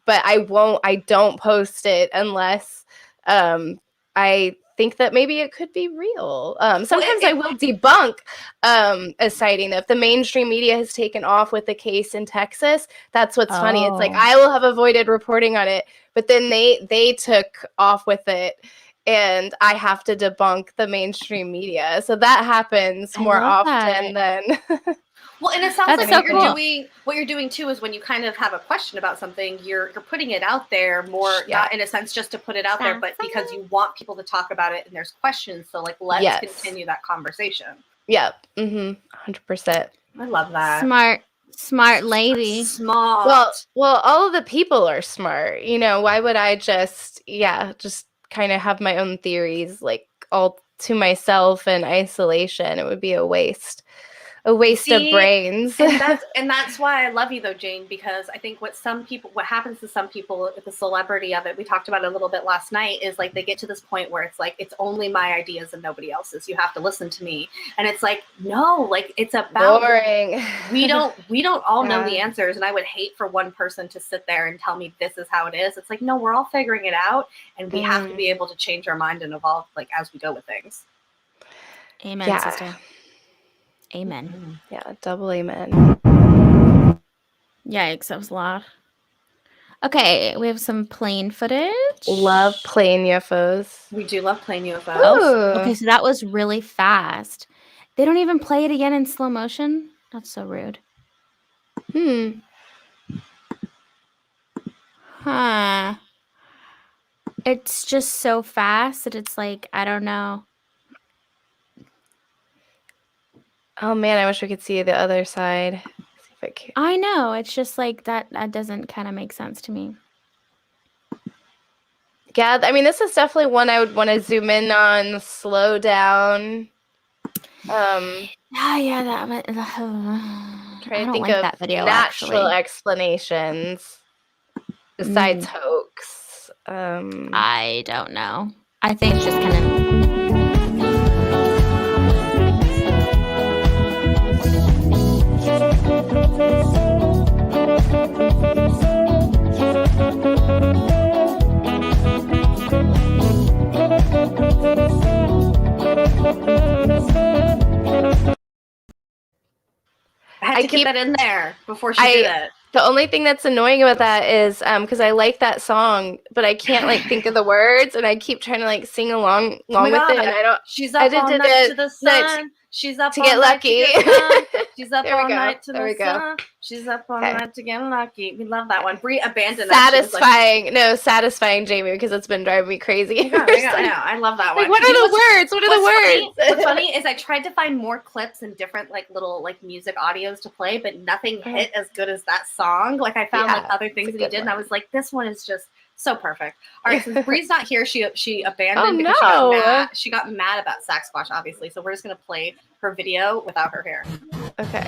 but I don't post it unless I think that maybe it could be real. Sometimes I will debunk a sighting. If the mainstream media has taken off with the case in Texas, that's what's funny. It's like I will have avoided reporting on it, but then they took off with it, and I have to debunk the mainstream media. So that happens more often than. Well, and it sounds like what you're doing too is when you kind of have a question about something, you're putting it out there more, not in a sense just to put it out there, but because you want people to talk about it and there's questions. So like, let's continue that conversation. Yep. 100%. I love that. Smart lady. Smart. Well, all of the people are smart. Why would I just kind of have my own theories, like all to myself in isolation? It would be a waste of brains. and that's why I love you though, Jane, because I think what happens to some people with the celebrity of it, we talked about it a little bit last night, is like they get to this point where it's like, it's only my ideas and nobody else's. You have to listen to me. And it's like, no, like it's about boring. We don't all know the answers. And I would hate for one person to sit there and tell me this is how it is. It's like, no, we're all figuring it out, and we have to be able to change our mind and evolve like as we go with things. Amen, sister. Amen. Yeah, double amen. Yikes, that was loud. Okay, we have some plane footage. Love plane UFOs. We do love plane UFOs. Ooh. Okay, so that was really fast. They don't even play it again in slow motion? That's so rude. Huh. It's just so fast that it's like, I don't know. Oh man, I wish we could see the other side. See if I can. I know. It's just like that doesn't kind of make sense to me. Yeah, I mean, this is definitely one I would want to zoom in on, slow down. Yeah, that. Trying to think like of that video, natural actually. explanations besides hoax. I don't know. I think it's just kind of. I had to keep that in there before she did it. The only thing that's annoying about that is because I like that song, but I can't like think of the words, and I keep trying to like sing along with it, and I don't. She's up all night to the sun. She's up to all get night lucky. To get sun. She's up all night to There we the go. sun. She's up all night to get lucky. We love that one. Bree abandoned satisfying Jamie, because it's been driving me crazy. I know. I love that one. Like, what are the words? What are the words? What's funny is I tried to find more clips and different like little like music audios to play, but nothing hit as good as that song. Like I found like other things that he did, and I was like, this one is just so perfect. All right, since Bree's not here, she abandoned because she got mad about Sasquatch, obviously. So we're just gonna play her video without her hair. Okay.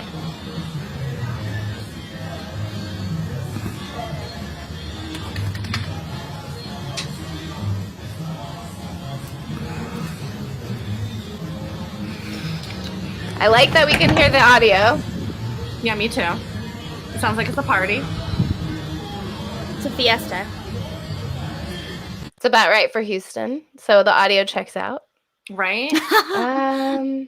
I like that we can hear the audio. Yeah, me too. It sounds like it's a party. It's a fiesta. It's about right for Houston, so the audio checks out. Right? I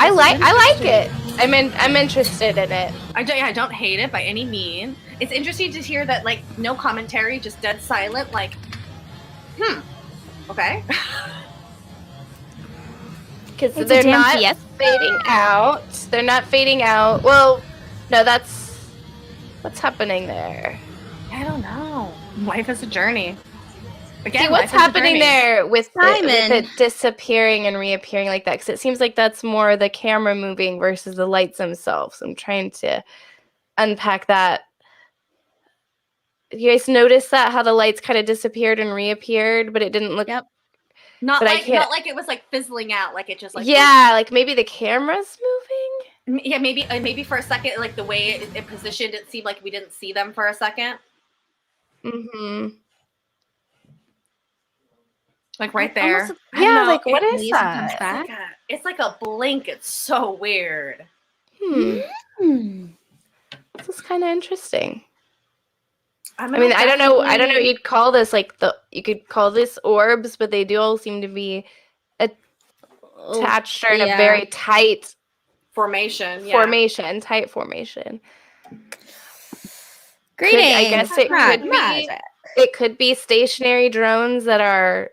like it. I'm interested in it. I don't hate it by any means. It's interesting to hear that like no commentary, just dead silent. Like, okay. Because they're not fading out. They're not fading out. Well, no, that's what's happening there. I don't know. Life is a journey. Again, see, what's happening there with it disappearing and reappearing like that? Because it seems like that's more the camera moving versus the lights themselves. I'm trying to unpack that. You guys notice that, how the lights kind of disappeared and reappeared, but it didn't look. Yep. Not like it was like fizzling out, like it just like like maybe the camera's moving. Yeah, maybe for a second, like the way it positioned, it seemed like we didn't see them for a second. Like right there. Like what is that? It's like a blink. It's so weird. This is kind of interesting. I mean, I don't know what you'd call this. Like you could call this orbs, but they do all seem to be attached or in a very tight formation. Tight formation. Greetings. I guess it could be stationary drones that are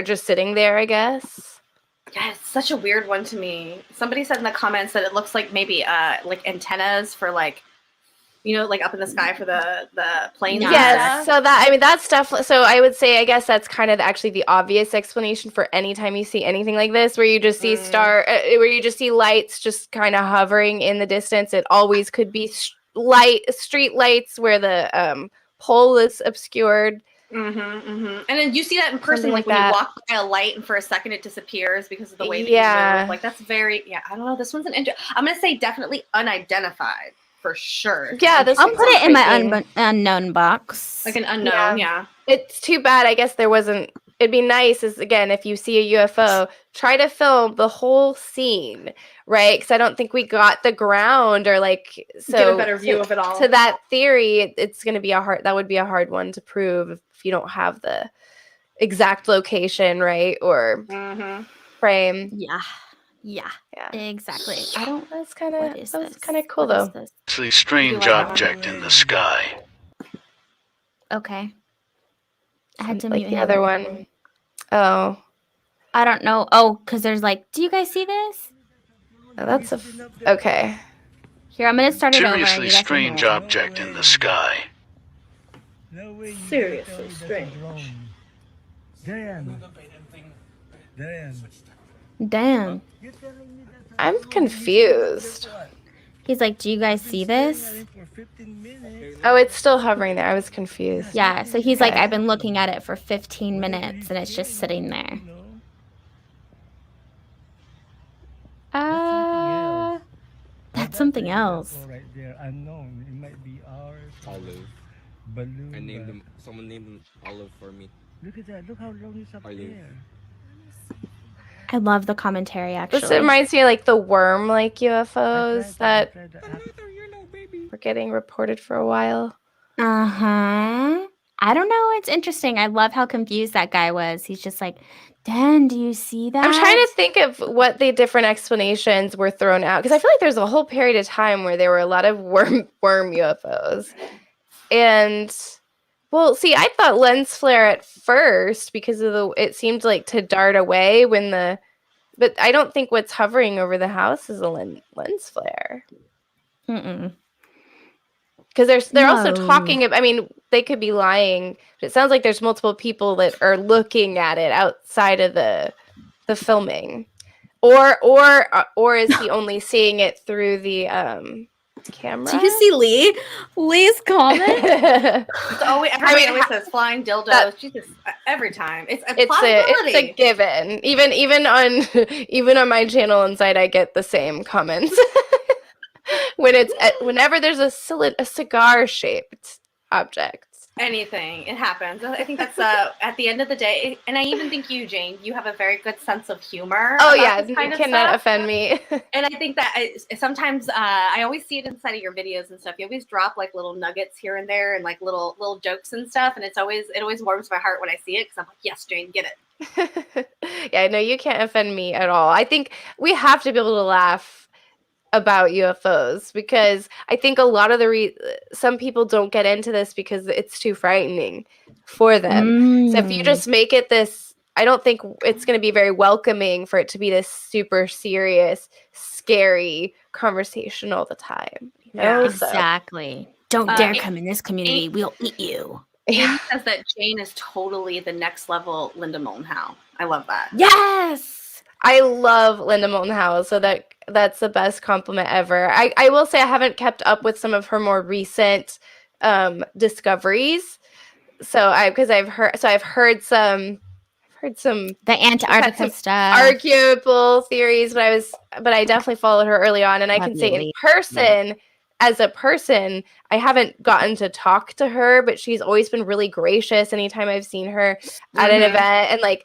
just sitting there, I guess. Yeah, it's such a weird one to me. Somebody said in the comments that it looks like maybe like antennas for like, you know, like up in the sky for the planes. Yes, so that's stuff. So I would say, I guess that's kind of actually the obvious explanation for any time you see anything like this, where you just see where you just see lights just kind of hovering in the distance. It always could be street lights where the pole is obscured. And then you see that in person, like when you walk by a light and for a second it disappears because of the way that you move. Like that's very, I don't know. This one's I'm going to say definitely unidentified for sure. Yeah, I'll put it in my unknown box. Like an unknown, It's too bad, I guess there wasn't. It'd be nice, again, if you see a UFO, try to film the whole scene, right? Because I don't think we got the ground or like get a better view of it all. To that theory, it's going to be that would be a hard one to prove if you don't have the exact location, right? Or frame. Yeah, exactly. That's kind of cool though. It's a strange object in the sky. Okay. I had to like mute the him. other one. Oh, I don't know. Oh, because there's like, do you guys see this? Oh, that's okay. Here, I'm gonna start it over. Seriously strange object in the sky. Seriously strange. Damn. I'm confused. He's like, do you guys see this? Oh, it's still hovering there. I was confused. Yeah, so he's like, I've been looking at it for 15 minutes and it's just sitting there. That's something else. Right there, unknown. It might be ours. Olive. Balloon. I named them. Someone named them Olive for me. Look at that. Look how long it's up there. I love the commentary, actually. This reminds me of like the worm-like UFOs that were getting reported for a while. I don't know. It's interesting. I love how confused that guy was. He's just like, Dan, do you see that? I'm trying to think of what the different explanations were thrown out, because I feel like there's a whole period of time where there were a lot of worm UFOs. And well, see, I thought lens flare at first because of it seemed like to dart away but I don't think what's hovering over the house is a lens flare. Because they're also talking. I mean, they could be lying, but it sounds like there's multiple people that are looking at it outside of the filming, or is he only seeing it through the camera? Do you see Lee's comment? Everybody always says flying dildos. Jesus, every time it's a given. Even on my channel inside, I get the same comments. Whenever there's a cigar shaped object. Anything, it happens. I think that's at the end of the day, and I even think you, Jane, you have a very good sense of humor. Oh yeah, you cannot offend me. And I think that sometimes I always see it inside of your videos and stuff. You always drop like little nuggets here and there and like little jokes and stuff, and it always warms my heart when I see it because I'm like, yes, Jane, get it. Yeah, no, you can't offend me at all. I think we have to be able to laugh about UFOs because I think a lot of some people don't get into this because it's too frightening for them. So if you just make it this, I don't think it's going to be very welcoming for it to be this super serious, scary conversation all the time. You know? Yeah, exactly. Don't dare come in this community. We'll eat you. Amy says that Jane is totally the next level Linda Moulton Howe. I love that. Yes! I love Linda Moulton Howe, so that's the best compliment ever. I will say I haven't kept up with some of her more recent discoveries. I've heard some the Antarctica stuff, arguable theories, but I definitely followed her early on, and I can say in person, as a person, I haven't gotten to talk to her, but she's always been really gracious anytime I've seen her at an event, and like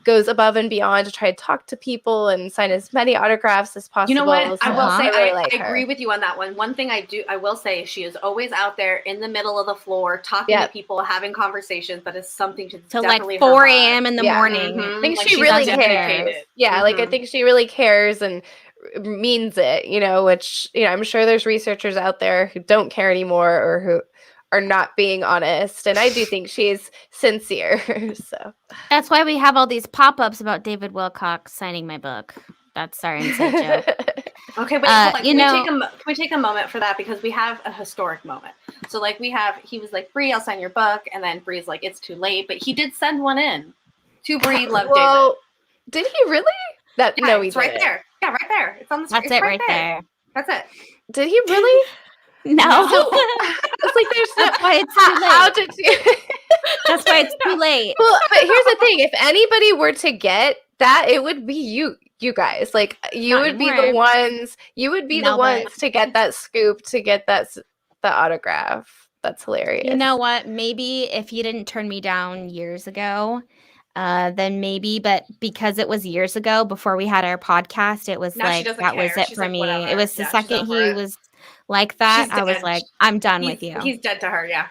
goes above and beyond to try to talk to people and sign as many autographs as possible. You know what? I will say really I agree with you on that one. One thing I will say, she is always out there in the middle of the floor talking to people, having conversations. That is something to Till like definitely 4 a.m. in the morning. I think Like, she she's really dedicated. cares. Yeah, like I think she really cares and means it, you know, which, you know, I'm sure there's researchers out there who don't care anymore or who are not being honest. And I do think she's sincere. So That's why we have all these pop-ups about David Wilcock signing my book. That's our inside joke. Okay, but hold on. Can we take a moment for that, because we have a historic moment. So like he was like, Bree, I'll sign your book, and then Bree's like, it's too late, but he did send one in to Bree Love David. Did he really? No, he it's didn't. right there. Yeah, right there. It's on the screen. That's it right there. That's it. Did he really? No. It's like there's That's why it's too late. How did you? That's why it's too late. Well, but here's the thing: if anybody were to get that, it would be you guys. Like you Not would be anymore. the ones. You would be the ones to get that scoop, to get the autograph. That's hilarious. You know what? Maybe if he didn't turn me down years ago, then maybe. But because it was years ago, before we had our podcast, it was Now she like doesn't that was care. it She's for like, me. whatever. It was the Yeah, she's second over he it. was like that, She's I was dead. like, I'm done with you. He's dead to her. Yeah.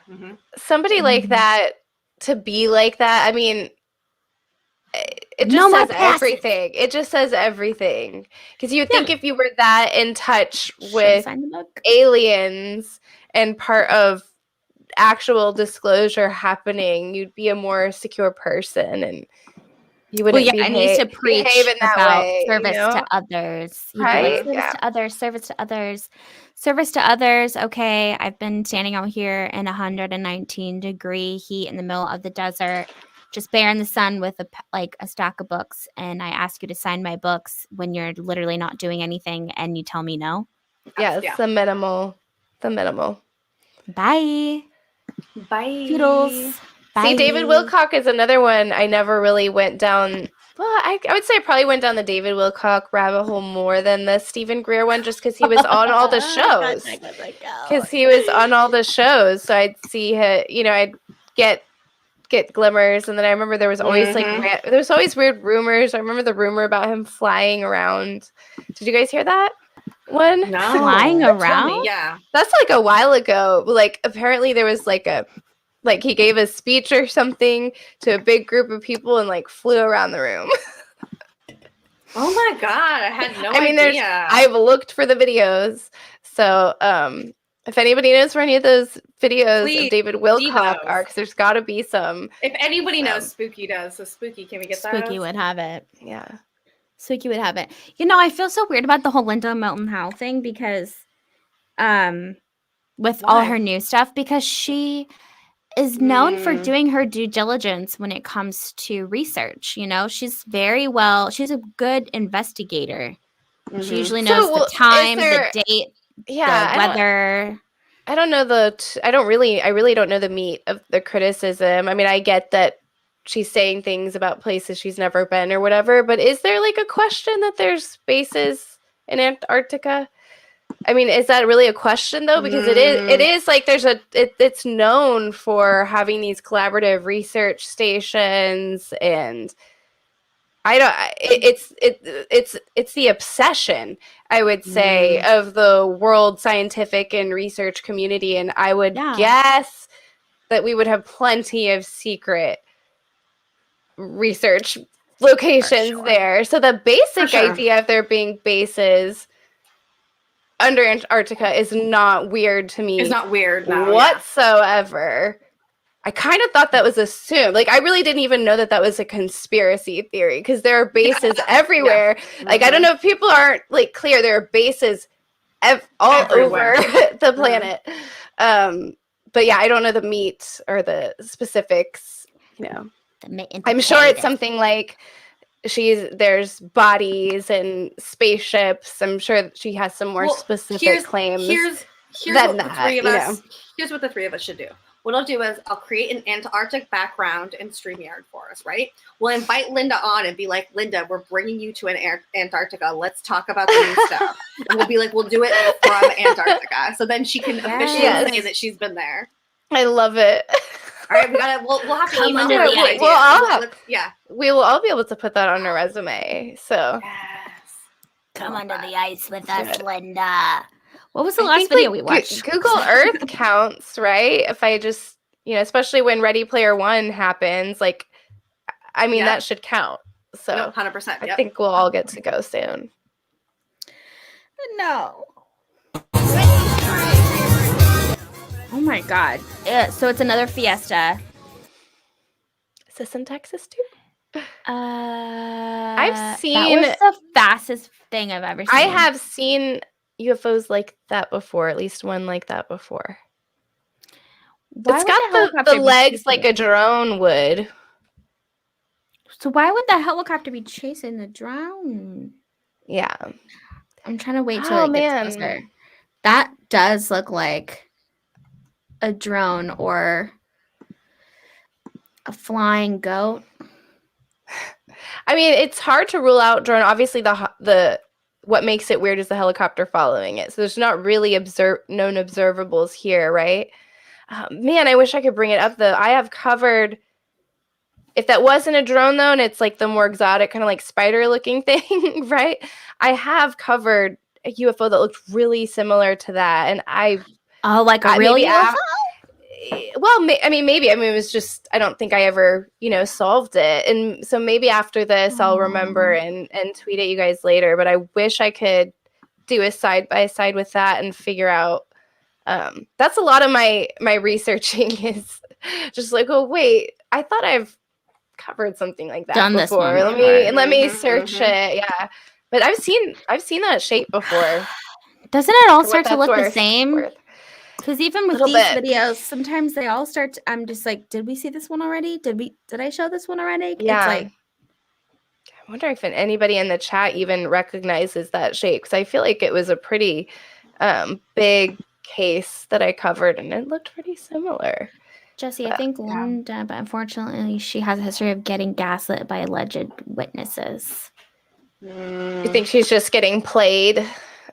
Somebody like that, to be like that. I mean, it just No more says passes. everything. It just says everything. Because you think if you were that in touch with sign the book. aliens and part of actual disclosure happening, you'd be a more secure person, and you wouldn't and he used to preach behave in that about way, service you know? to others. He'd be Right? like, service to others, service to others, service to others. Okay, I've been standing out here in 119-degree heat in the middle of the desert, just bare in the sun with a stack of books, and I ask you to sign my books when you're literally not doing anything, and you tell me no. Yeah, it's the minimal. Bye. Bye. Toodles. Bye. See, David Wilcock is another one I never really went down. Well, I would say I probably went down the David Wilcock rabbit hole more than the Stephen Greer one, just because he was on all the shows. Because he was on all the shows, so I'd see him, you know, I'd get glimmers, and then I remember there was always there was always weird rumors. I remember the rumor about him flying around. Did you guys hear that one? No. Flying around? Tell me, yeah. That's like a while ago. Like apparently there was like he gave a speech or something to a big group of people and like flew around the room. Oh my God, I had no I mean, idea. I've looked for the videos. So if anybody knows where any of those videos of David Wilcock are, because there's got to be some. If anybody knows, Spooky does. So Spooky, can we get that? Spooky would have it. Yeah. Spooky would have it. You know, I feel so weird about the whole Linda Moulton Howe thing because with all her new stuff, because she is known for doing her due diligence when it comes to research. You know, she's she's a good investigator. She usually knows the time, the date, the weather. I don't know I really don't know the meat of the criticism. I mean, I get that she's saying things about places she's never been or whatever, but is there like a question that there's bases in Antarctica? I mean, is that really a question though? Because it is like it's known for having these collaborative research stations, and it's the obsession, I would say, of the world scientific and research community, and I would guess that we would have plenty of secret research locations there. So the basic idea of there being bases under Antarctica is not weird to me. It's not weird whatsoever. I kind of thought that was assumed. Like, I really didn't even know that was a conspiracy theory, because there are bases everywhere. Like, I don't know if people aren't like clear. There are bases all over the planet. But yeah, I don't know the meat or the specifics. You know, I'm sure it's something like there's bodies and spaceships. I'm sure she has some more specific claims. Here's than what that, the three of us. Here's what the three of us should do. What I'll do is I'll create an Antarctic background in StreamYard for us, right? We'll invite Linda on and be like, Linda, we're bringing you to Antarctica. Let's talk about the new stuff. And we'll be like, we'll do it from Antarctica. So then she can officially say that she's been there. I love it. right, we'll have to Come email under her the the idea. idea. Well, I'll have- Yeah. We will all be able to put that on our resume. So Yes. Come love under that. the ice with us, Good. Linda. What was the I last think, video like, we watched? Google Earth counts, right? If I just, especially when Ready Player One happens, like, I mean, Yep. that should count. So No, 100%. I Yep. think we'll all get to go soon. No. Oh my god. So it's another fiesta. Is this in Texas too? I've seen- that was the fastest thing I've ever seen. I have seen UFOs like that before, at least one like that before. Why It's would got helicopter the be legs chasing like a it? drone would. So why would the helicopter be chasing the drone? Yeah. I'm trying to wait till Oh, it gets man. closer. That does look like a drone or a flying goat. I mean, it's hard to rule out drone. Obviously, the what makes it weird is the helicopter following it. So there's not really known observables here, right? Man, I wish I could bring it up though. I have covered. If that wasn't a drone though, and it's like the more exotic kind of like spider-looking thing, right? I have covered a UFO that looked really similar to that, and Like a real maybe UFO? Maybe. I mean, it was just, I don't think I ever, solved it. And so maybe after this, I'll remember and tweet at you guys later. But I wish I could do a side-by-side with that and figure out. That's a lot of my researching is just like, oh, wait, I thought I've covered something like that Done before. this one before. Let me search it. Yeah. But I've seen that shape before. Doesn't it all For what start to that's look the worth. same? Because even with Little these bit. videos, sometimes they all start to, I'm just like, did we see this one already? Did I show this one already? Yeah. It's like, I wonder if anybody in the chat even recognizes that shape, because I feel like it was a pretty big case that I covered, and it looked pretty similar. Jesse, I think Linda, but unfortunately, she has a history of getting gaslit by alleged witnesses. You think she's just getting played?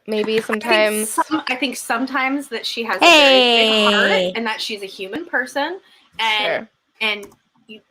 Maybe sometimes. I think sometimes that she has a very big heart and that she's a human person, and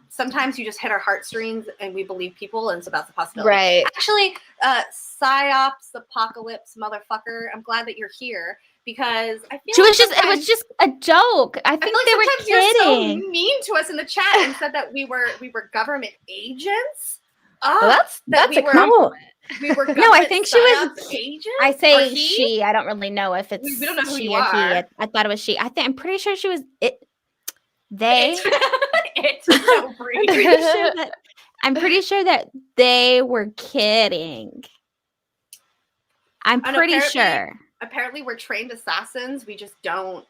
sometimes you just hit our heartstrings and we believe people, and so that's a possibility. Right. Actually, psyops apocalypse motherfucker, I'm glad that you're here because I feel It was just a joke. I think they were kidding. You're so mean to us in the chat and said that we were government agents. Well, that's a compliment. We were No, I think she was. Agents? I say she. I don't really know if it's we don't know who she you or are. he. I thought it was she. I'm pretty sure she was it. They. It's so brief. I'm pretty sure that they were kidding. I'm pretty sure. Apparently, we're trained assassins. We just don't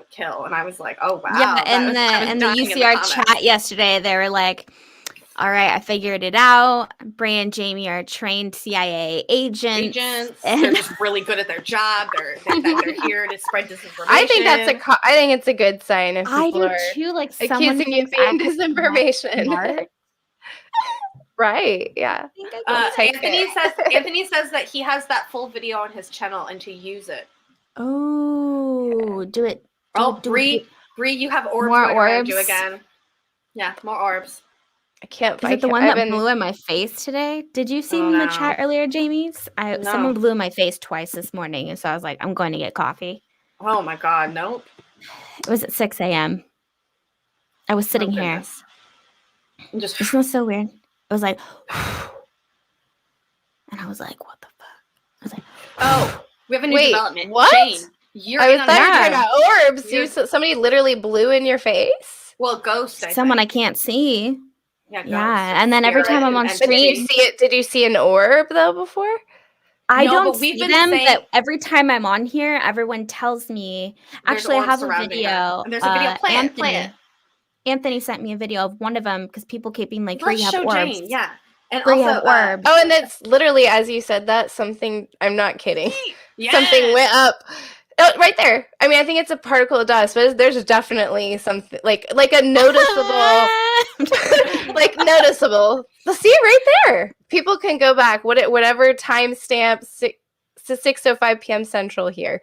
kill. And I was like, oh wow. Yeah, and the UCR chat yesterday, they were like, all right, I figured it out. Bray and Jamie are trained CIA agents. They're just really good at their job. They're here to spread disinformation. I think I think it's a good sign if people are too. Like accusing you of being disinformation. Right? Yeah. Anthony says that he has that full video on his channel and to use it. Oh, do it. Bree, you have orbs. More going around orbs. you again. Yeah, more orbs. I can't. Is it the one that blew in my face today? Did you see in the chat earlier, Jamie's? Someone blew in my face twice this morning, and so I was like, I'm going to get coffee. Oh my god, nope. It was at 6 a.m. I was sitting here. And just it smells so weird. It was like, and I was like, what the fuck? I was like, oh, we have a new development. What? Jane, I thought you were talking about orbs. Somebody literally blew in your face? Well, ghost. Someone I can't see. Yeah, and then every time I'm on stream, did you see an orb though before? I don't see them, but every time I'm on here, everyone tells me. Actually, I have a video. There's a video. Play it. Anthony sent me a video of one of them because people keep being like, "Bree, have orbs." Jane, yeah, and Bree, also have orbs. Oh, and that's literally as you said that something. I'm not kidding. Yes. Something went up. Oh, right there. I mean, I think it's a particle of dust, but there's definitely something like a noticeable, noticeable. See it right there. People can go back. Whatever timestamp, 6:05 p.m. Central here.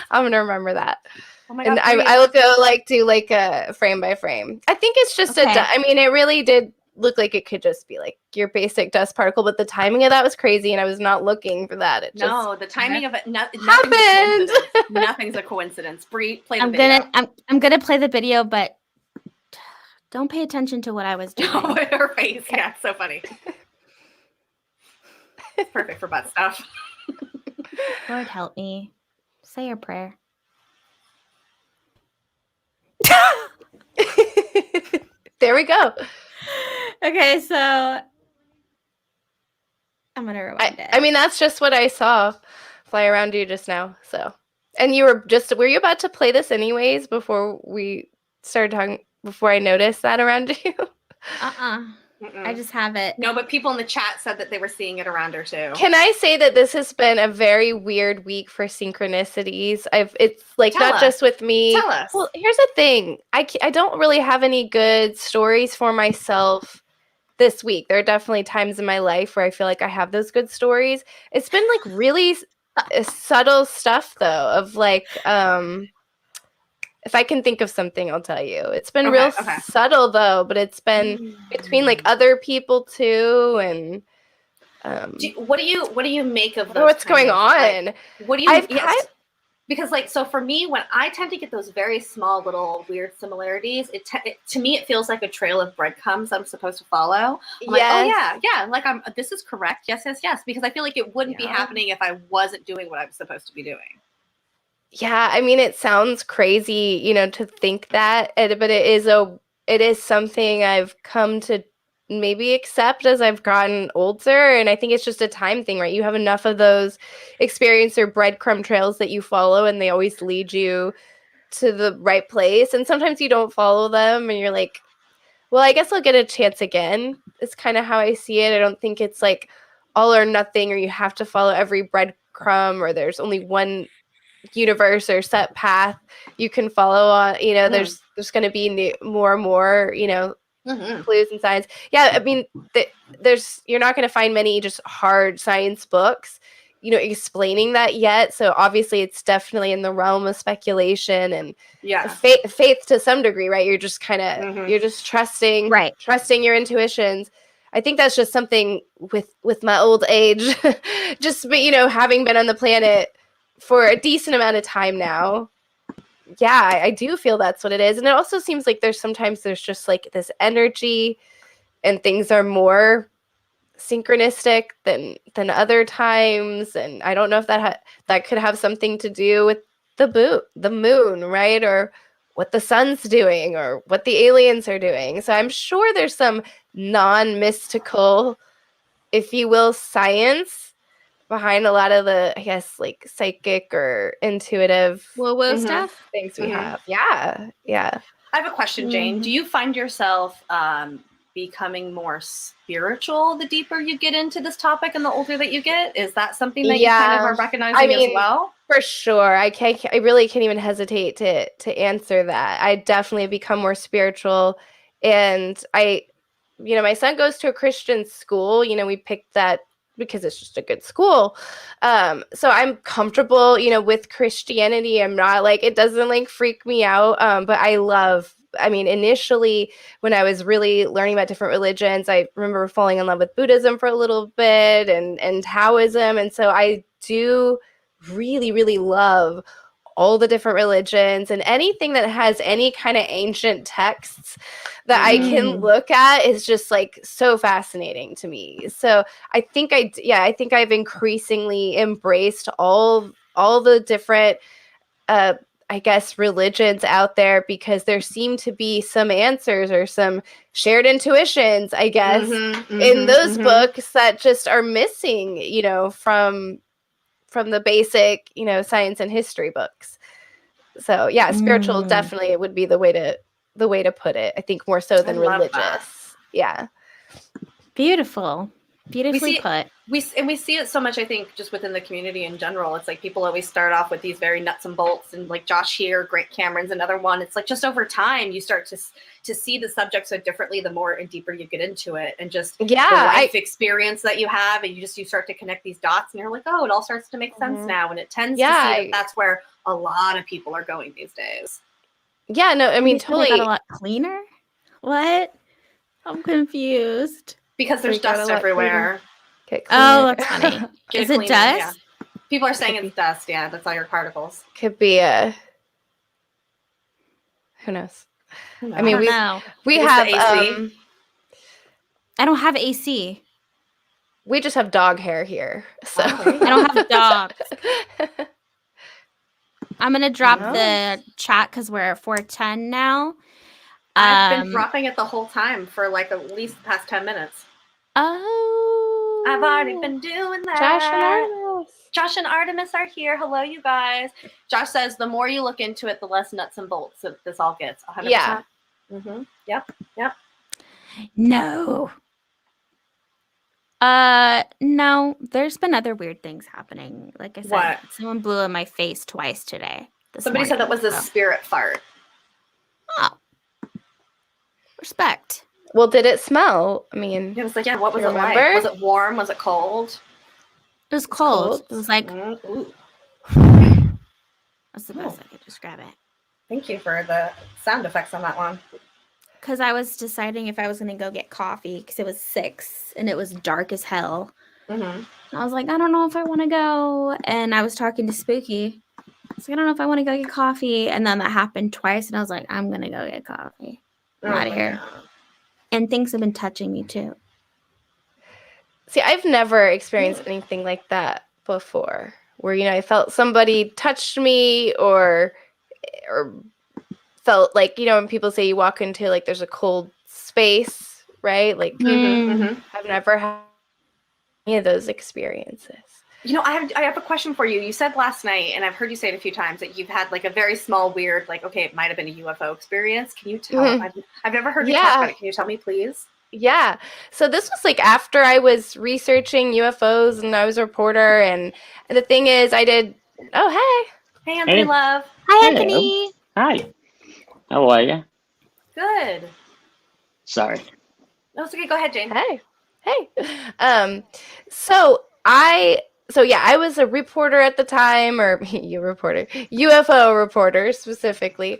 I'm gonna remember that. Oh my And God, I will go like do like a frame by frame. I think it's just Okay. I mean, it really did look like it could just be like your basic dust particle, but the timing of that was crazy, and I was not looking for that. It just No, the timing of it, nothing's happened. a coincidence. Nothing's a coincidence. Bree, play the video. I'm gonna play the video, but don't pay attention to what I was doing. No, her face. Yeah, it's so funny. It's perfect for butt stuff. Lord help me. Say your prayer. There we go. Okay, so I'm gonna rewind it. I mean, that's just what I saw fly around you just now. So, and were you about to play this anyways before we started talking? Before I noticed that around you? I just have it. No, but people in the chat said that they were seeing it around her too. Can I say that this has been a very weird week for synchronicities? It's like Tell not us. just with me. Tell us. Well, here's the thing. I don't really have any good stories for myself this week. There are definitely times in my life where I feel like I have those good stories. It's been like really subtle stuff though, of like if I can think of something, I'll tell you. It's been real subtle though, but it's been between like other people too, and what do you make of those? What's going on? Like, what do you? Because like, so for me, when I tend to get those very small little weird similarities, to me it feels like a trail of breadcrumbs I'm supposed to follow. I'm like, oh yeah, like this is correct. Yes, because I feel like it wouldn't be happening if I wasn't doing what I'm supposed to be doing. Yeah, I mean, it sounds crazy, to think that, but it is something I've come to maybe accept as I've gotten older, and I think it's just a time thing, right? You have enough of those experience or breadcrumb trails that you follow, and they always lead you to the right place, and sometimes you don't follow them, and you're like, well, I guess I'll get a chance again. It's kind of how I see it. I don't think it's like all or nothing, or you have to follow every breadcrumb, or there's only one universe or set path you can follow on. There's going to be more and more clues and signs. Yeah, I mean, you're not going to find many just hard science books explaining that yet, so obviously it's definitely in the realm of speculation and faith to some degree, right? You're just kind of you're just trusting your intuitions. I think that's just something with my old age, just having been on the planet for a decent amount of time now. Yeah, I do feel that's what it is. And it also seems like there's just like this energy, and things are more synchronistic than other times. And I don't know if that could have something to do with the moon, right? Or what the sun's doing, or what the aliens are doing. So I'm sure there's some non-mystical, if you will, science behind a lot of the, I guess, like psychic or intuitive stuff things we have. Yeah. I have a question, Jane. Do you find yourself becoming more spiritual the deeper you get into this topic and the older that you get? Is that something that you kind of are recognizing as well? For sure. I really can't even hesitate to answer that. I definitely have become more spiritual, and my son goes to a Christian school. We picked that because it's just a good school. So I'm comfortable, with Christianity. I'm not like, it doesn't like freak me out. But initially when I was really learning about different religions, I remember falling in love with Buddhism for a little bit and Taoism. And so I do really, really love all the different religions, and anything that has any kind of ancient texts that I can look at is just like so fascinating to me. So I think I've increasingly embraced all the different I guess religions out there, because there seem to be some answers or some shared intuitions, I guess, in those books that just are missing, from the basic, science and history books. So yeah, spiritual definitely would be the way to put it. I think more so than religious. Yeah. Beautiful. Beautifully put. We see it so much, I think, just within the community in general. It's like people always start off with these very nuts and bolts, and like Josh here, Grant Cameron's another one. It's like just over time you start to see the subject so differently the more and deeper you get into it, and just the life experience that you have, and you start to connect these dots, and you're like, oh, it all starts to make sense now. And it tends to see that's where a lot of people are going these days. Yeah, no, I mean, They totally. got a lot cleaner. What? I'm confused. Because there's They got a dust lot everywhere. Get Oh, cleaner. that's funny. Get Is it cleaner, dust? yeah. People are saying Could it's dust. Yeah, that's all your particles. Could be a. Who knows? I mean, I don't know. we Maybe it's have the AC. I don't have AC. We just have dog hair here, so Oh, there you I don't have dogs. I'm gonna drop No. the chat because we're at 410 now. I've been dropping it the whole time for like at least the past 10 minutes. Oh, I've already been doing that. Josh and Artemis. Josh and Artemis are here. Hello, you guys. Josh says the more you look into it, the less nuts and bolts that this all gets. 100%. Yeah. Mm-hmm. Yep. no. No. There's been other weird things happening. Like I said, What? someone blew in my face twice today. Somebody said that was a spirit fart. Oh, respect. Well, did it smell? I mean, It was like, yeah, what was You it like? remember? Was it warm? Was it cold? It was cold. cold. It was like Ooh. that's the best I could describe it. Thank you for the sound effects on that one. Because I was deciding if I was gonna go get coffee because it was 6 and it was dark as hell. Mm-hmm. And I was like, I don't know if I want to go. And I was talking to Spooky. I was like, I don't know if I want to go get coffee. And then that happened twice, and I was like, I'm gonna go get coffee. I'm out of here. And things have been touching me too. see, I've never experienced anything like that before, where I felt somebody touched me or felt like when people say you walk into like there's a cold space, right? Like I've never had any of those experiences. I have a question for you. You said last night, and I've heard you say it a few times, that you've had like a very small, weird, like, okay, it might have been a UFO experience. Can you tell? I've never heard you talk about it. Can you tell me, please? Yeah. So this was like after I was researching UFOs and I was a reporter, and the thing is I did Hey, Anthony Love. Hi, Anthony. Hi. How are you? Good. Sorry. No, it's okay. Go ahead, Jane. Hey. So I was a reporter at the time, or UFO reporter specifically.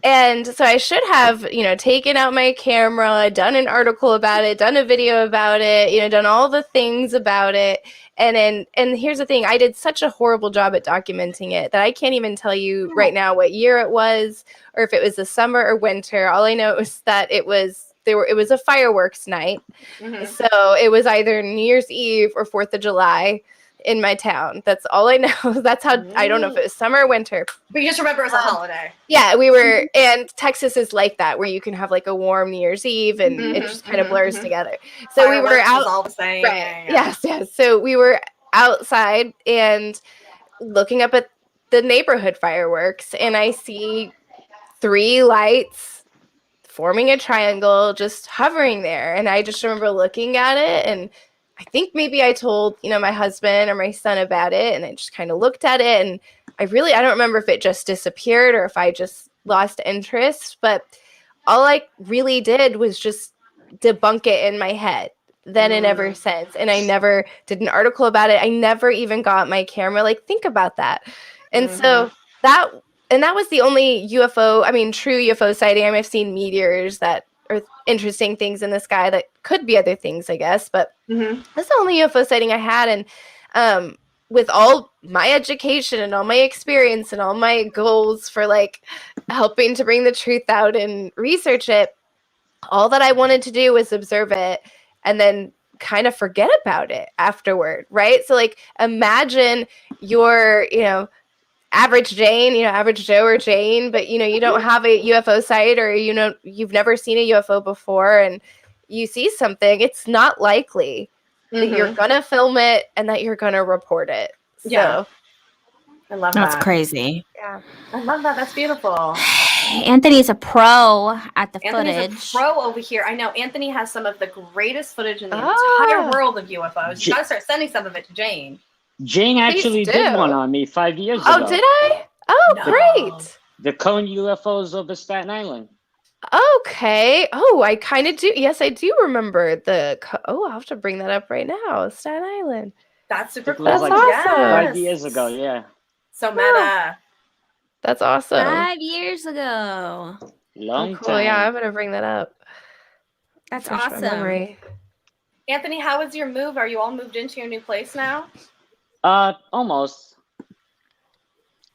And so I should have, taken out my camera, done an article about it, done a video about it, done all the things about it. And here's the thing, I did such a horrible job at documenting it that I can't even tell you right now what year it was, or if it was the summer or winter. All I know is that it was a fireworks night. So it was either New Year's Eve or 4th of July in my town. That's all I know. That's how I don't know if it was summer or winter. But you just remember it was a holiday. Yeah, we were, and Texas is like that, where you can have like a warm New Year's Eve and it just kind of blurs together. So Fireworks we were out. was all the same. Right. Yeah. Yes. So we were outside and looking up at the neighborhood fireworks, and I see 3 lights forming a triangle, just hovering there. And I just remember looking at it, and I think maybe I told, my husband or my son about it, and I just kind of looked at it, and I don't remember if it just disappeared or if I just lost interest, but all I really did was just debunk it in my head then and ever since. And I never did an article about it. I never even got my camera. Like, think about that. And so that was the only true UFO sighting. I've seen meteors that are interesting things in the sky that could be other things, I guess. But that's the only UFO sighting I had. And with all my education and all my experience and all my goals for like helping to bring the truth out and research it, all that I wanted to do was observe it and then kind of forget about it afterward, right? So like imagine you're, average Jane, average Joe or Jane, but you don't have a UFO sight, or you've never seen a UFO before, and you see something. It's not likely that you're gonna film it and that you're gonna report it. So Yeah. I love that. That's crazy. Yeah. I love that. That's beautiful. Anthony's a pro at the Anthony's footage. a pro over here. I know Anthony has some of the greatest footage in the entire world of UFOs. You gotta start sending some of it to Jane. Jane actually did one on me 5 years ago. Oh, did I? Oh, No. great. The cone UFOs over Staten Island. Okay. Oh, I kind of do. Yes, I do remember I'll have to bring that up right now. Staten Island. That's super It cool. was That's like awesome. 5 years ago, yeah. So meta. That's awesome. 5 years ago. Long Cool. time. Yeah, I'm gonna bring that up. That's Refresh my awesome. memory. Anthony, how was your move? Are you all moved into your new place now? Almost.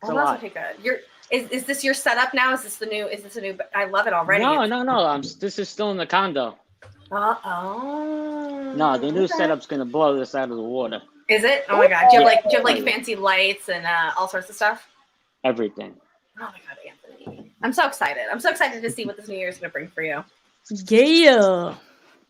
It's a lot. Okay, good. Is this your setup now? Is this a new? I love it already. No. This is still in the condo. Oh. No, the new okay. setup's gonna blow this out of the water. Is it? Oh my god. Do you have like Yeah. fancy lights and all sorts of stuff? Everything. Oh my god, Anthony. I'm so excited. I'm so excited to see what this new year is gonna bring for you. Yeah.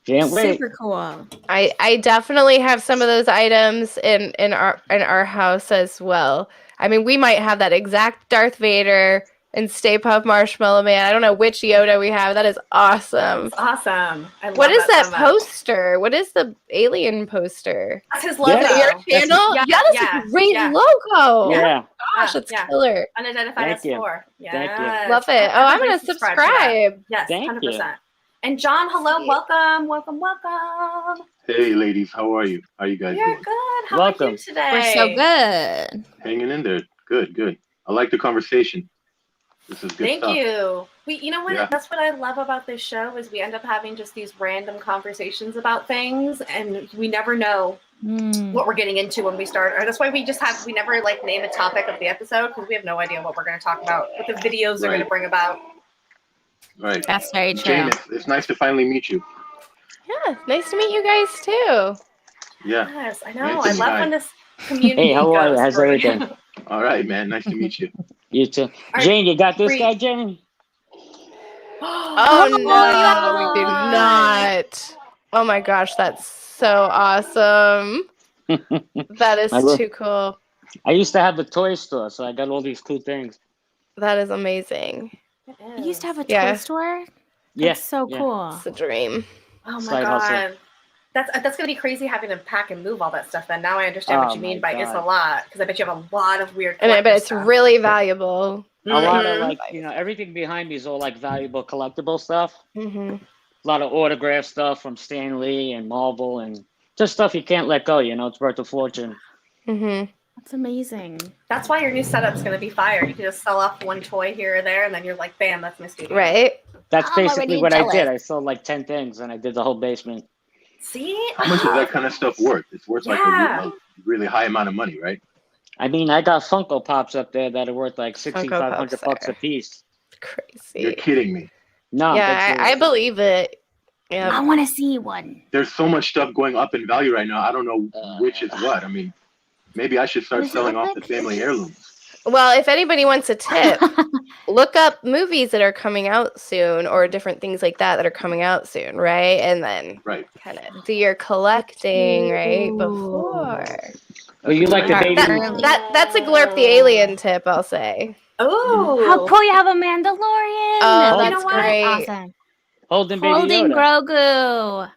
Can't wait. Super cool. I definitely have some of those items in our house as well. I mean, we might have that exact Darth Vader and Stay Puft Marshmallow Man. I don't know which Yoda we have. That is awesome. That's awesome. I love What is that so much. poster? What is the alien poster? That's his logo. Is that your channel? Yeah, That's yeah, a great yeah. logo. Yeah. Gosh, it's Yeah. killer. Unidentified Thank you. S4. Thank you. Yes. Love it. Oh, I'm gonna Everybody to that. subscribe. Yes, Thank 100%. you. And John, hello, Sweet. welcome. Hey, ladies, how are you? How you guys You're doing? good. How Welcome. are you today? We're so good. Hanging in there. Good. I like the conversation. This is good Thank stuff. you. You know what? Yeah. That's what I love about this show is we end up having just these random conversations about things, and we never know what we're getting into when we start. Or that's why we never like name a topic of the episode because we have no idea what we're going to talk about, what the videos are going to bring about. Right. That's very true. Jane, it's nice to finally meet you. Yeah, nice to meet you guys too. Yeah. Yes, I know. Nice I to love meet when you. this community Hey, how are you? goes How's for- everything? All right, man. Nice to meet you. You too. right, Jane, you got this Bree. guy, Jane? Oh, you no, have we do one. not. Oh my gosh, that's so awesome. That is I will- too cool. I used to have a toy store, so I got all these cool things. That is amazing. You used to have a Yeah. toy store? Yeah. That's so cool. It's a dream. Oh my Side god. hustle. That's gonna be crazy having to pack and move all that stuff. Then now I understand what Oh you mean my by it's a God. lot because I bet you have a lot of weird. And I bet collector it's stuff. really valuable. A lot of Mhm. everything behind me is all like valuable collectible stuff. Mm-hmm. A lot of autograph stuff from Stan Lee and Marvel and just stuff you can't let go. It's worth a fortune. Mm-hmm. That's amazing. That's why your new setup's gonna be fire. You can just sell off one toy here or there, and then you're like, bam, that's my studio. Right? That's I'm basically already what I jealous. did. I sold like 10 things and I did the whole basement. See? How much is that kind of stuff worth? It's worth like Yeah. a really high amount of money, right? I mean, I got Funko Pops up there that are worth like Funko $6,500 Pops a piece. Crazy. You're kidding me. No, Yeah, I believe it. I Yeah. want to see one. There's so much stuff going up in value right now. I don't know which is what. I mean, maybe I should start Is it selling off the epic? family heirlooms. Well, if anybody wants a tip, look up movies that are coming out soon or different things like that are coming out soon, right? And then Right. kind of do your collecting, right? Before. Oh, you like the Right. baby? That's a Glurp the Alien tip, I'll say. Oh, How cool you have a Mandalorian. Oh, you that's know what? great. Awesome. Holding baby Holding Yoda. Grogu.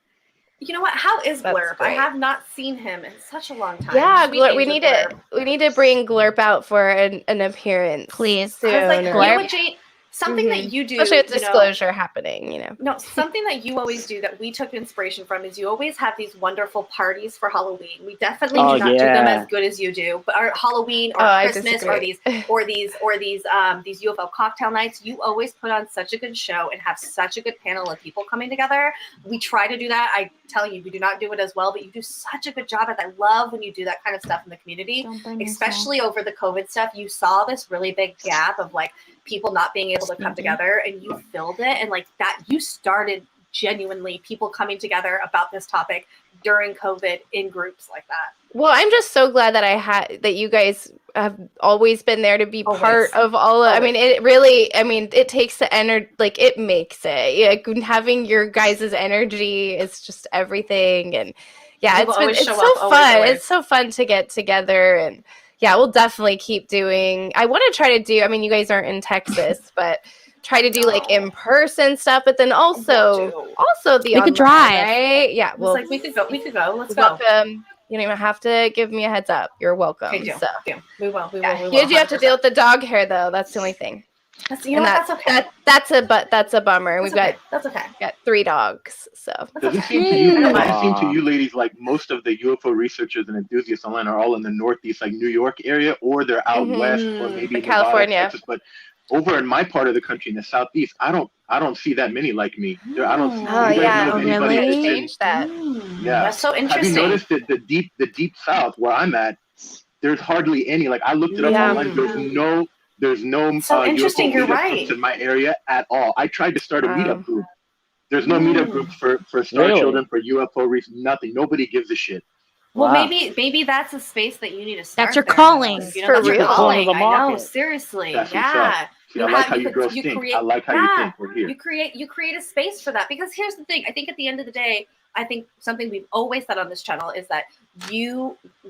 You know what? How is That's Blurb? I great. have not seen him in such a long time. Yeah, Sweet Glurp, we names need of to Blurb. we need to bring Glurp out for an appearance. Please. Soon. I was like, you know Glurp. what, Jane? Something that you do, Especially with you know- disclosure happening, No, something that you always do that we took inspiration from is you always have these wonderful parties for Halloween. We definitely Oh, do not do them yeah. as good as you do, but our Halloween or Oh, I Christmas or disagree. these UFO cocktail nights, you always put on such a good show and have such a good panel of people coming together. We try to do that. I tell you, we do not do it as well, but you do such a good job at that. I love when you do that kind of stuff in the community. Don't blame yourself. Especially over the COVID stuff, you saw this really big gap of like people not being able to come together, and you filled it, and like that, you started genuinely people coming together about this topic during COVID in groups like that. Well, I'm just so glad that you guys have always been there to be Always. part of all of, I mean, Always. it really, I mean, it takes the energy, like it makes it. Like having your guys' energy is just everything. And yeah, People always it's show so up, always, fun. always. It's so fun to get together, and yeah, we'll definitely keep doing. I want to try to do, I mean, you guys aren't in Texas, but try to do like in-person stuff, but then also the We could online, drive. right? Yeah, It's well, like we could go. Let's go. welcome. You don't even have to give me a heads up. You're welcome. Okay, deal. So. Deal. We will. Yeah. You do have to deal with the dog hair, though. That's the only thing. That's, you know what? That's okay. That's a bummer. That's We've okay. That's okay. got 3 dogs, so. Does it seem to you? Does it seem to you, ladies, like most of the UFO researchers and enthusiasts online are all in the Northeast, like New York area, or they're out west, or maybe Nevada, California, Texas? But over in my part of the country, in the Southeast, I don't see that many like me. I don't see. Oh, you guys yeah. know of anybody Really? that's in- Change that. Yeah, That's so interesting. Have you noticed that the deep South where I'm at, there's hardly any. Like I looked it up online. There's no so interesting. UFO You're meetup right. groups in my area at all. I tried to start a meetup group. There's no meetup group for Star Children, for UFO reasons. Nothing. Nobody gives a shit. Well, maybe that's a space that you need to start. That's your there, calling. though. You know, For that's real. your calling. The I market. know. Seriously. That's what's Yeah. up. See, I like how you girls think. I like how you think. We're here. You create a space for that, because here's the thing. I think at the end of the day, I think something we've always said on this channel is that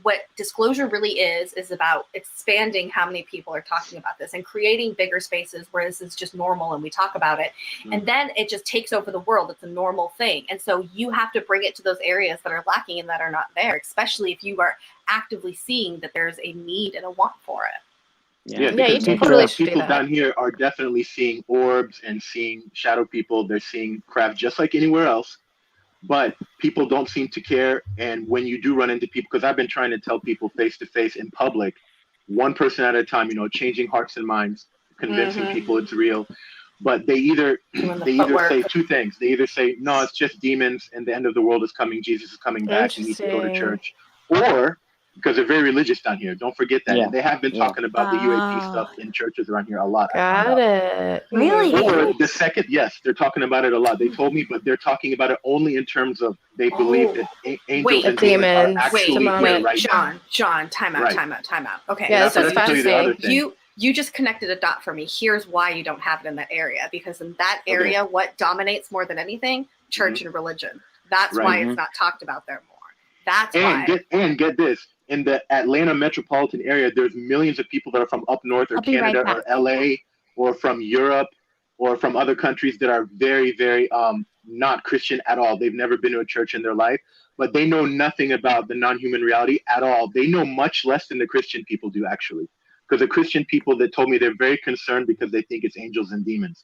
what disclosure really is about expanding how many people are talking about this and creating bigger spaces where this is just normal and we talk about it. And then it just takes over the world. It's a normal thing. And so you have to bring it to those areas that are lacking and that are not there, especially if you are actively seeing that there's a need and a want for it. Yeah, because people down here are definitely seeing orbs and seeing shadow people. They're seeing craft just like anywhere else, but people don't seem to care. And when you do run into people, because I've been trying to tell people face to face in public, one person at a time, changing hearts and minds, convincing people it's real. But they either say two things. They either say, no, it's just demons and the end of the world is coming, Jesus is coming back, you need to go to church. Or because they're very religious down here. Don't forget that. And they have been talking about the UAP stuff in churches around here a lot. Got it. Really? Or the second, yes, they're talking about it a lot. They told me, but they're talking about it only in terms of they believe that angels and demons are actually here right now. John, time out. Okay, yeah, so that's fascinating. You just connected a dot for me. Here's why you don't have it in that area, because in that area, what dominates more than anything? Church and religion. That's why it's not talked about there more. That's why. Get this. In the Atlanta metropolitan area, there's millions of people that are from up north or Canada or LA or from Europe or from other countries that are very, very not Christian at all. They've never been to a church in their life, but they know nothing about the non-human reality at all. They know much less than the Christian people do, actually. Because the Christian people that told me they're very concerned because they think it's angels and demons.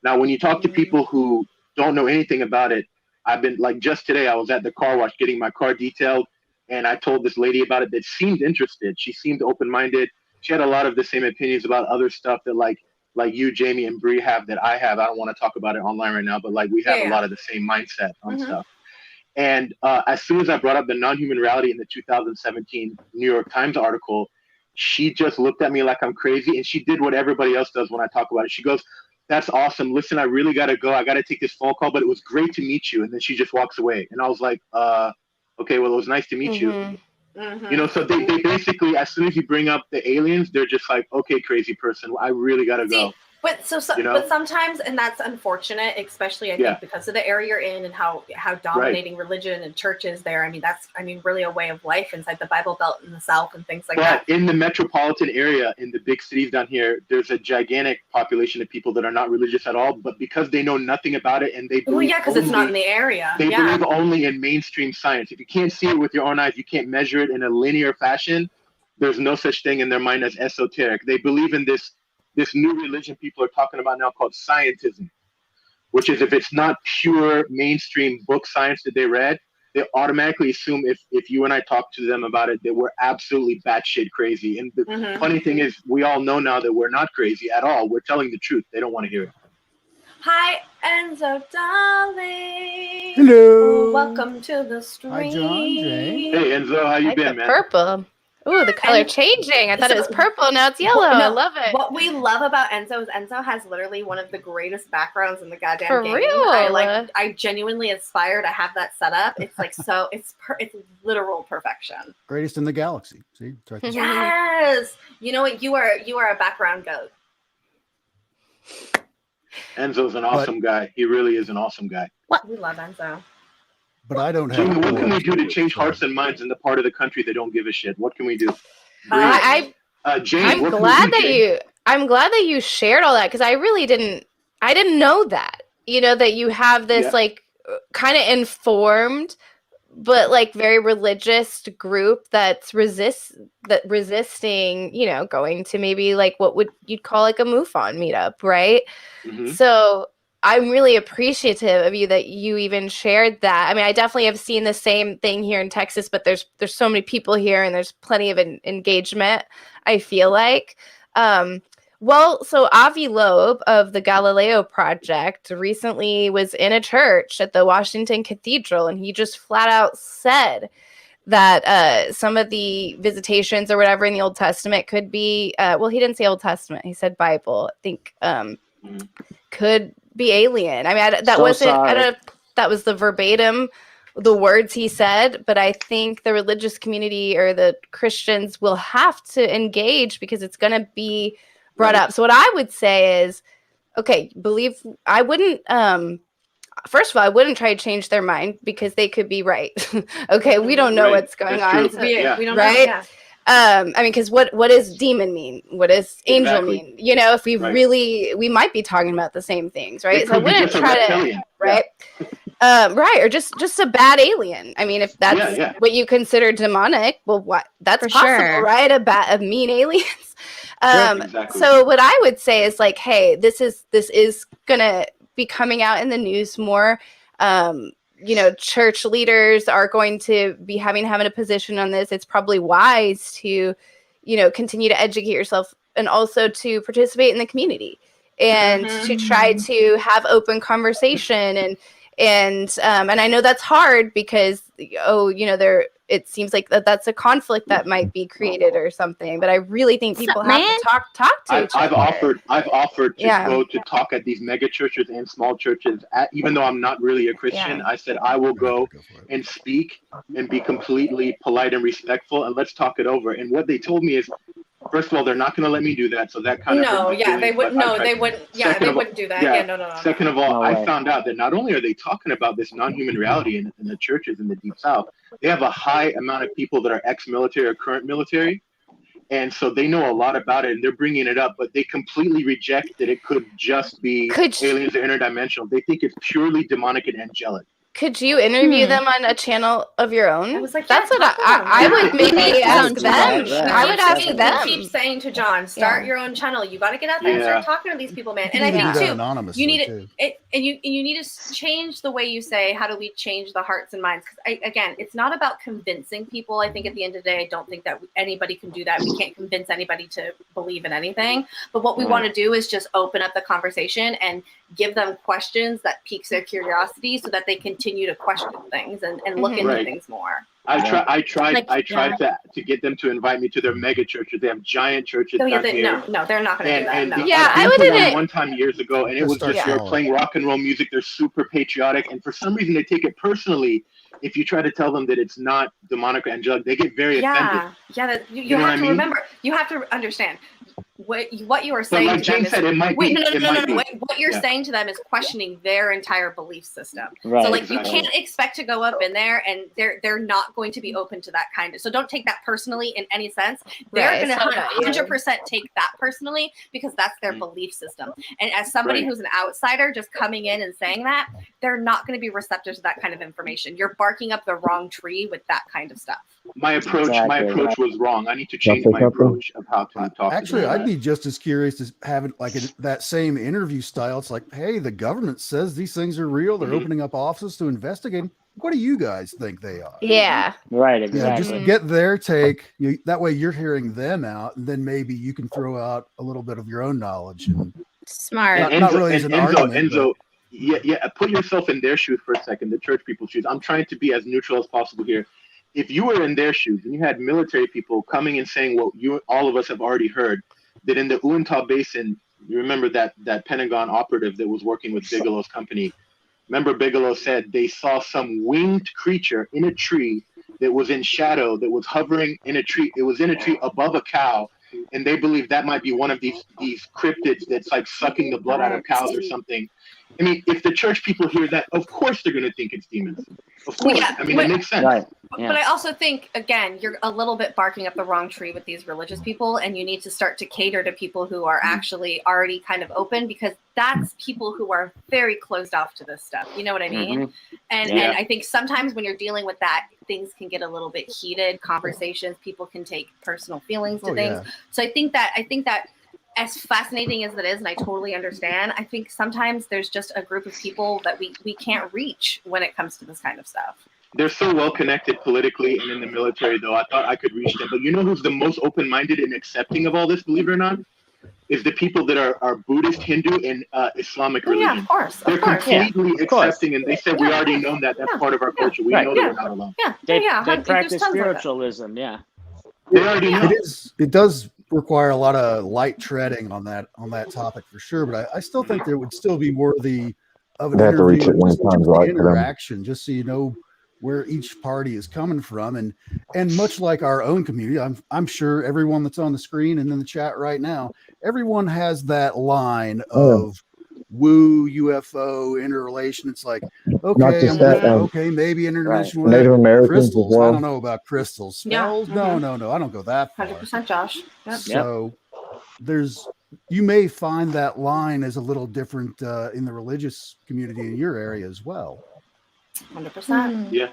Now, when you talk to people who don't know anything about it, I've been like just today, I was at the car wash getting my car detailed. And I told this lady about it that seemed interested. She seemed open-minded. She had a lot of the same opinions about other stuff that like you, Jamie, and Bree have that I have. I don't want to talk about it online right now, but like we have a lot of the same mindset on stuff. And as soon as I brought up the non-human reality in the 2017 New York Times article, she just looked at me like I'm crazy. And she did what everybody else does when I talk about it. She goes, "That's awesome. Listen, I really got to go. I got to take this phone call, but it was great to meet you." And then she just walks away. And I was like, okay, well, it was nice to meet you. So they basically, as soon as you bring up the aliens, they're just like, okay, crazy person, I really got to go. But but sometimes, and that's unfortunate, especially I think because of the area you're in and how dominating religion and church is there. I mean, that's really a way of life inside the Bible Belt in the South and things like that. But in the metropolitan area, in the big cities down here, there's a gigantic population of people that are not religious at all. But because they know nothing about it and they believe because it's not in the area. They believe only in mainstream science. If you can't see it with your own eyes, you can't measure it in a linear fashion. There's no such thing in their mind as esoteric. They believe in this new religion people are talking about now called scientism, which is if it's not pure mainstream book science that they read, they automatically assume if you and I talk to them about it, that we're absolutely batshit crazy. And the funny thing is, we all know now that we're not crazy at all. We're telling the truth. They don't want to hear it. Hi, Enzo, darling. Hello. Welcome to the stream. Hi, John, Jane. Hey, Enzo, how you been, man? Purple. Ooh, the color changing. I thought it was purple. Now it's yellow. I love it. What we love about Enzo is Enzo has literally one of the greatest backgrounds in the goddamn game. For real? I genuinely aspire to have that set up. It's like it's literal perfection. Greatest in the galaxy. See? It's right there. Yes. You know what? You are a background goat. Enzo's an awesome guy. He really is an awesome guy. What? We love Enzo. But I don't have. Jamie, what can we do to change hearts and minds in the part of the country that don't give a shit? What can we do? Jane, I'm glad that you shared all that, because I really didn't know that. That you have this like kind of informed but like very religious group that's resisting, you know, going to maybe like what would you'd call like a MUFON meetup, right? So I'm really appreciative of you that you even shared that. I mean, I definitely have seen the same thing here in Texas, but there's so many people here and there's plenty of engagement, I feel like. Well, so Avi Loeb of the Galileo Project recently was in a church at the Washington Cathedral, and he just flat out said that some of the visitations or whatever in the Old Testament could be, well, he didn't say Old Testament, he said Bible, I think, could be alien. I mean, that wasn't, I don't know if that was the verbatim, the words he said, but I think the religious community or the Christians will have to engage because it's going to be brought up. So what I would say is, okay, I wouldn't, first of all, I wouldn't try to change their mind because they could be right. Okay, we don't know what's going on. We don't right? know. Yeah. I mean, because what does demon mean? What does angel mean? You know, if we really, we might be talking about the same things, right? So I wouldn't try to, right? Right, or just a bad alien. I mean, if that's what you consider demonic, well, what that's possible, right? A mean aliens. So what I would say is like, hey, this is gonna be coming out in the news more. You know, church leaders are going to be having a position on this. It's probably wise to, you know, continue to educate yourself and also to participate in the community and to try to have open conversation and I know that's hard because, you know, it seems like that's a conflict that might be created or something, but I really think people have to talk to each other. I've offered to go to talk at these mega churches and small churches, even though I'm not really a Christian. I said I will go and speak and be completely polite and respectful, and let's talk it over. And what they told me is, first of all, they're not going to let me do that. So that kind of they wouldn't do that. No. Second of all, I found out that not only are they talking about this non-human reality in the churches in the Deep South, they have a high amount of people that are ex-military or current military. And so they know a lot about it and they're bringing it up, but they completely reject that it could just be aliens or interdimensional. They think it's purely demonic and angelic. Could you interview them on a channel of your own? I was like, that's what I would maybe ask them. I would ask them. Keep saying to John, start your own channel. You got to get out there and start talking to these people, man. And I think too, you need you need to change the way you say, how do we change the hearts and minds? Because again, it's not about convincing people. I think at the end of the day, I don't think that anybody can do that. We can't convince anybody to believe in anything. But what we want to do is just open up the conversation and give them questions that piques their curiosity so that they continue to question things and look into things more. I tried to get them to invite me to their mega churches. They have giant churches down here. No, they're not going to do that. No. I would one time years ago, and it was just they're playing rock and roll music. They're super patriotic, and for some reason they take it personally. If you try to tell them that it's not demonic or angelic, they get very offended. Yeah, you have to remember. You have to understand. What you are saying like to them said, it might be. What you're saying to them is questioning their entire belief system. Right, so like you can't expect to go up in there and they're not going to be open to that kind of. So don't take that personally in any sense. They're going to 100% take that personally because that's their belief system. And as somebody who's an outsider just coming in and saying that, they're not going to be receptive to that kind of information. You're barking up the wrong tree with that kind of stuff. My approach was wrong. I need to change my approach of how to talk. Actually, I'd be just as curious as having like that same interview style. It's like, hey, the government says these things are real. They're opening up offices to investigate. What do you guys think they are? Yeah. Right, exactly. Just get their take. That way you're hearing them out, and then maybe you can throw out a little bit of your own knowledge. And Smart. Not really as an argument. Enzo, put yourself in their shoes for a second, the church people's shoes. I'm trying to be as neutral as possible here. If you were in their shoes and you had military people coming and saying what all of us have already heard, that in the Uintah Basin, you remember that Pentagon operative that was working with Bigelow's company. Remember Bigelow said they saw some winged creature in a tree that was in shadow, that was hovering in a tree. It was in a tree above a cow. And they believe that might be one of these cryptids that's like sucking the blood out of cows or something. I mean, if the church people hear that, of course they're going to think it's demons. Of course. yeah, I mean, it makes sense. Right. But I also think, again, you're a little bit barking up the wrong tree with these religious people, and you need to start to cater to people who are actually already kind of open, because that's people who are very closed off to this stuff. You know what I mean? And I think sometimes when you're dealing with that, things can get a little bit heated. Conversations, people can take personal feelings to things. Yeah. So I think that as fascinating as it is, and I totally understand, I think sometimes there's just a group of people that we can't reach when it comes to this kind of stuff. They're so well connected politically and in the military, though. I thought I could reach them. But you know who's the most open-minded and accepting of all this, believe it or not? Is the people that are Buddhist, Hindu, and Islamic religion. Yeah, of course. They're completely accepting, and they said, we already know that. That's part of our culture. We know that we're not alone. They practice spiritualism, They already know. It does require a lot of light treading on that topic for sure, but I still think there would still be worthy of an interview, interaction, just so you know where each party is coming from, and much like our own community, I'm sure everyone that's on the screen and in the chat right now, everyone has that line of woo UFO interrelation. It's like, okay, okay, maybe international Native Americans crystals. as well. I don't know about crystals. Spells? No, I don't go that far. 100%, Josh. Yep. So you may find that line is a little different in the religious community in your area as well. 100%. Yeah.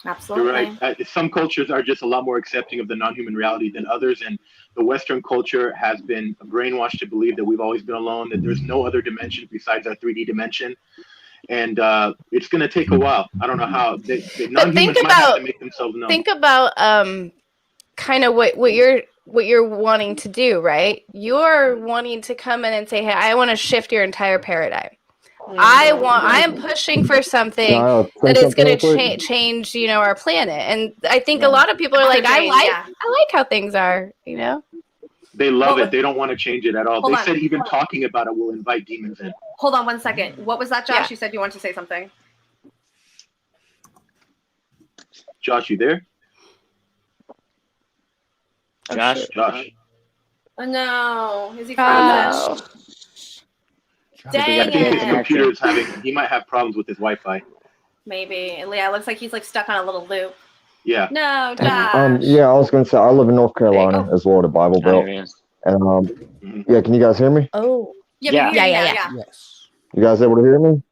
Absolutely. You're right. Some cultures are just a lot more accepting of the non-human reality than others, and the Western culture has been brainwashed to believe that we've always been alone, that there's no other dimension besides our 3D dimension, and it's going to take a while. I don't know how. The non-humans might have to make themselves known. Think about kind of what you're wanting to do, right? You're wanting to come in and say, hey, I want to shift your entire paradigm. I am pushing for something that is going to change, our planet. And I think a lot of people are like, I like how things are, They love it. They don't want to change it at all. They said even talking about it will invite demons in. Hold on 1 second. What was that, Josh? You said you wanted to say something. Josh, you there? Josh? Oh, no. Is he frozen? Dang I think his computer is he might have problems with his Wi-Fi. Maybe. Yeah, it looks like he's like stuck on a little loop. Yeah. No, Josh. Yeah, I was going to say, I live in North Carolina as well, the Bible Belt. And yeah, can you guys hear me? Oh. Yeah. Yes. You guys able to hear me?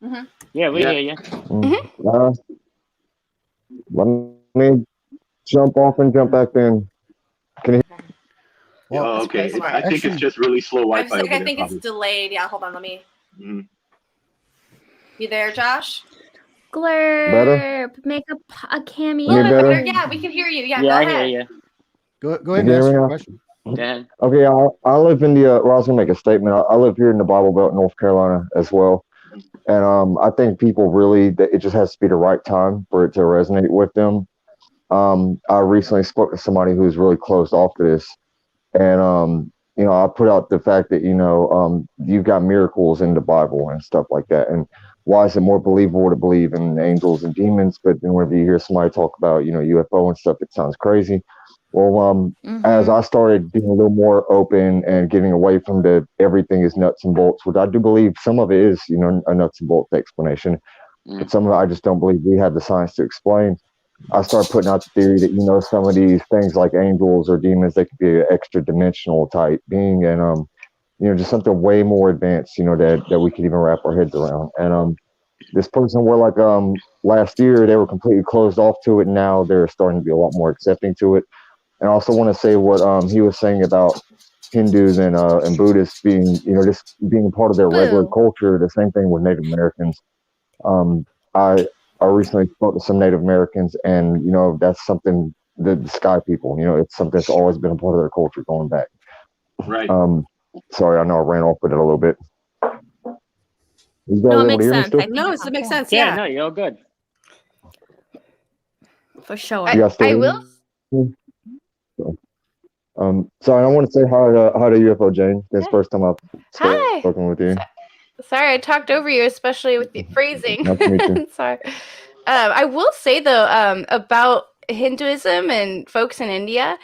Mm-hmm. Yeah, we hear you. Let me jump off and jump back in. Can you hear me? Well, okay. I think it's just really slow Wi-Fi. I think it's delayed. Yeah, hold on. Let me. You there, Josh? Glurp. Better? Make a cameo. Yeah, we can hear you. Yeah, go ahead. I hear you. Go ahead and ask your question. Okay, I live in I was going to make a statement. I live here in the Bible Belt, North Carolina as well. And I think people really, it just has to be the right time for it to resonate with them. I recently spoke to somebody who's really closed off to this. And, I put out the fact that, you've got miracles in the Bible and stuff like that. And why is it more believable to believe in angels and demons? But then whenever you hear somebody talk about, UFO and stuff, it sounds crazy. Well, as I started being a little more open and getting away from the everything is nuts and bolts, which I do believe some of it is, a nuts and bolts explanation. But some of it I just don't believe we have the science to explain. I started putting out the theory that, some of these things like angels or demons, they could be an extra dimensional type being and, just something way more advanced, that we could even wrap our heads around. And this person were like last year, they were completely closed off to it. Now they're starting to be a lot more accepting to it. And I also want to say what he was saying about Hindus and Buddhists being, just being part of their regular culture. The same thing with Native Americans. I recently spoke to some Native Americans, and that's something the sky people. It's something that's always been a part of their culture going back. Right. Sorry, I know I ran off with it a little bit. No, it makes sense. No, it makes sense. Yeah, no, you're good. For sure. I will. Sorry, I want to say hi to UFO Jane. It's the first time I've spoken with you. Sorry, I talked over you, especially with the phrasing. Nice to meet you. Sorry. I will say though, about Hinduism and folks in India.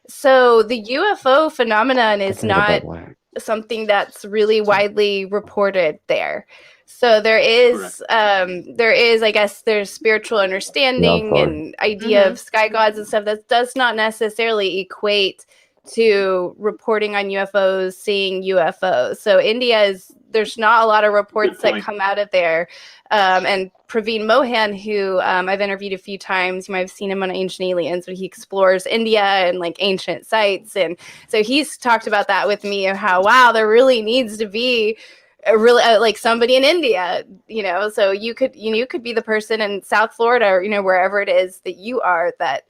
So the UFO phenomenon is not something that's really widely reported there. So there is, I guess, there's spiritual understanding and idea of sky gods and stuff that does not necessarily equate to reporting on UFOs, seeing UFOs. So there's not a lot of reports that come out of there. And Praveen Mohan, who I've interviewed a few times, you might have seen him on Ancient Aliens, but he explores India and like ancient sites. And so he's talked about that with me, of how, wow, there really needs to be really like somebody in India, so you could be the person in South Florida or, wherever it is that you are that,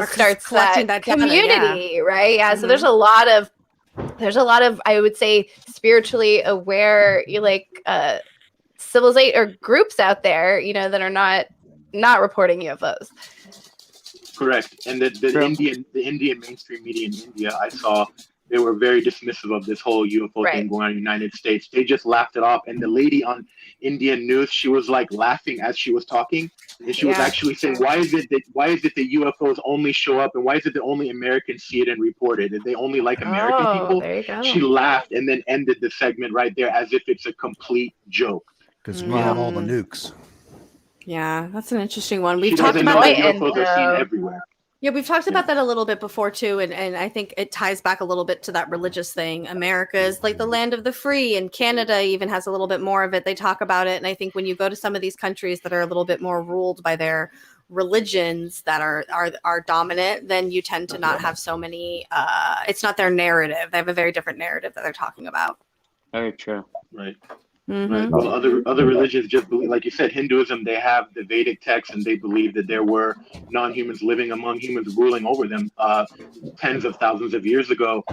starts that community, right? Yeah. So there's a lot of, I would say, spiritually aware, civilization or groups out there, that are not reporting UFOs. Correct. And the Indian mainstream media in India, I saw, they were very dismissive of this whole UFO thing going on in the United States. They just laughed it off. And the lady on Indian news, she was like laughing as she was talking. And she was actually saying, why is it that UFOs only show up, and why is it that only Americans see it and report it? And they only like American people? There you go. She laughed and then ended the segment right there as if it's a complete joke. Because we have all the nukes. Yeah, that's an interesting one. We've talked about that UFOs are seen everywhere. Yeah, we've talked about that a little bit before too, and I think it ties back a little bit to that religious thing. America is like the land of the free, and Canada even has a little bit more of it. They talk about it, and I think when you go to some of these countries that are a little bit more ruled by their religions that are dominant, then you tend to not have so many. It's not their narrative. They have a very different narrative that they're talking about. Very true. Right. Right. Well, other religions just believe, like you said, Hinduism, they have the Vedic text, and they believe that there were non-humans living among humans, ruling over them tens of thousands of years ago.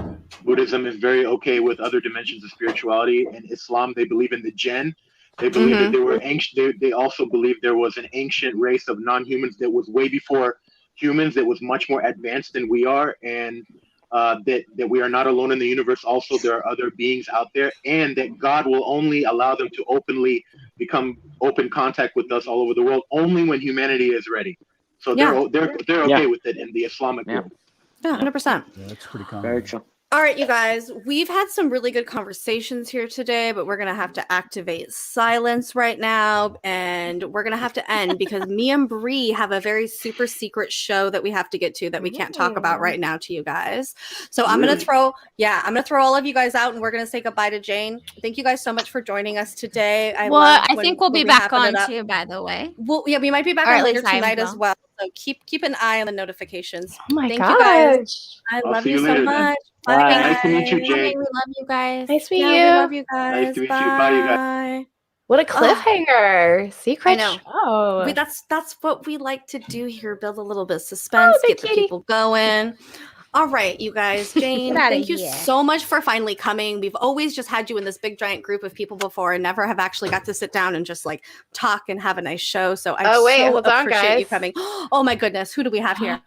Buddhism is very okay with other dimensions of spirituality. And Islam, they believe in the jinn. They believe that there were ancient. They also believe there was an ancient race of non-humans that was way before humans, that was much more advanced than we are, and that we are not alone in the universe. Also, there are other beings out there, and that God will only allow them to openly become open contact with us all over the world only when humanity is ready. So they're okay with it in the Islamic world. Yeah, 100%. Yeah, that's pretty common. Very true. All right, you guys, we've had some really good conversations here today, but we're going to have to activate silence right now, and we're going to have to end because me and Bree have a very super secret show that we have to get to that we can't talk about right now to you guys. So I'm going to throw all of you guys out, and we're going to say goodbye to Jane. Thank you guys so much for joining us today. I think we'll be back on too, by the way. Well, yeah, we might be back on later tonight as well. So keep an eye on the notifications. Oh my Thank gosh. you guys. I love you so much. Bye. Nice to meet you, Jane. We love you guys. Nice to meet you. We love you guys. Nice to meet you. Bye, you guys. What a cliffhanger. Secret I know. show. That's what we like to do here. Build a little bit of suspense, get the people going. All right, you guys. Jane, thank you so much for finally coming. We've always just had you in this big giant group of people before and never have actually got to sit down and just like talk and have a nice show. So I appreciate you coming. Oh my goodness. Who do we have here?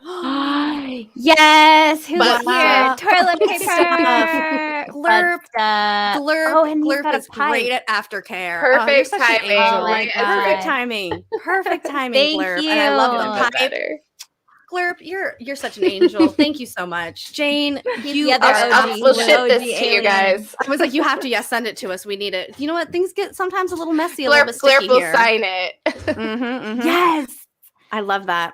Yes, who's Wow. here? Toilet paper. Glurp. Oh, and he's Glurp got a is great at aftercare. Perfect you're such an timing. angel. Oh my Perfect God. timing. Perfect timing, Thank Glurp. you. And I love the pipe. Better. Glurp, you're such an angel. Thank you so much. Jane, you the other are OG. We'll ship OG this to you alien. guys. I was like, you have to, send it to us. We need it. You know what? Things get sometimes a little messy, a Glurp, little bit sticky Glurp will here. sign it. Yes. I love that.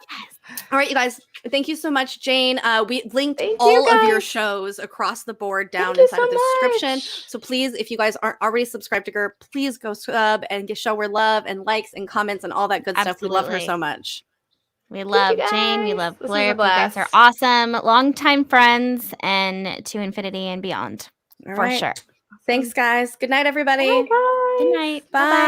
All right, you guys. Thank you so much, Jane. We linked all of your shows across the board down inside of the description. So please, if you guys aren't already subscribed to her, please go sub and show her love and likes and comments and all that good stuff. We love her so much. We love Jane. We love This was a Glurp. You guys blast. are awesome. Longtime friends and to infinity and beyond. All For right. sure. Thanks, guys. Good night, everybody. Bye. Good night. Bye.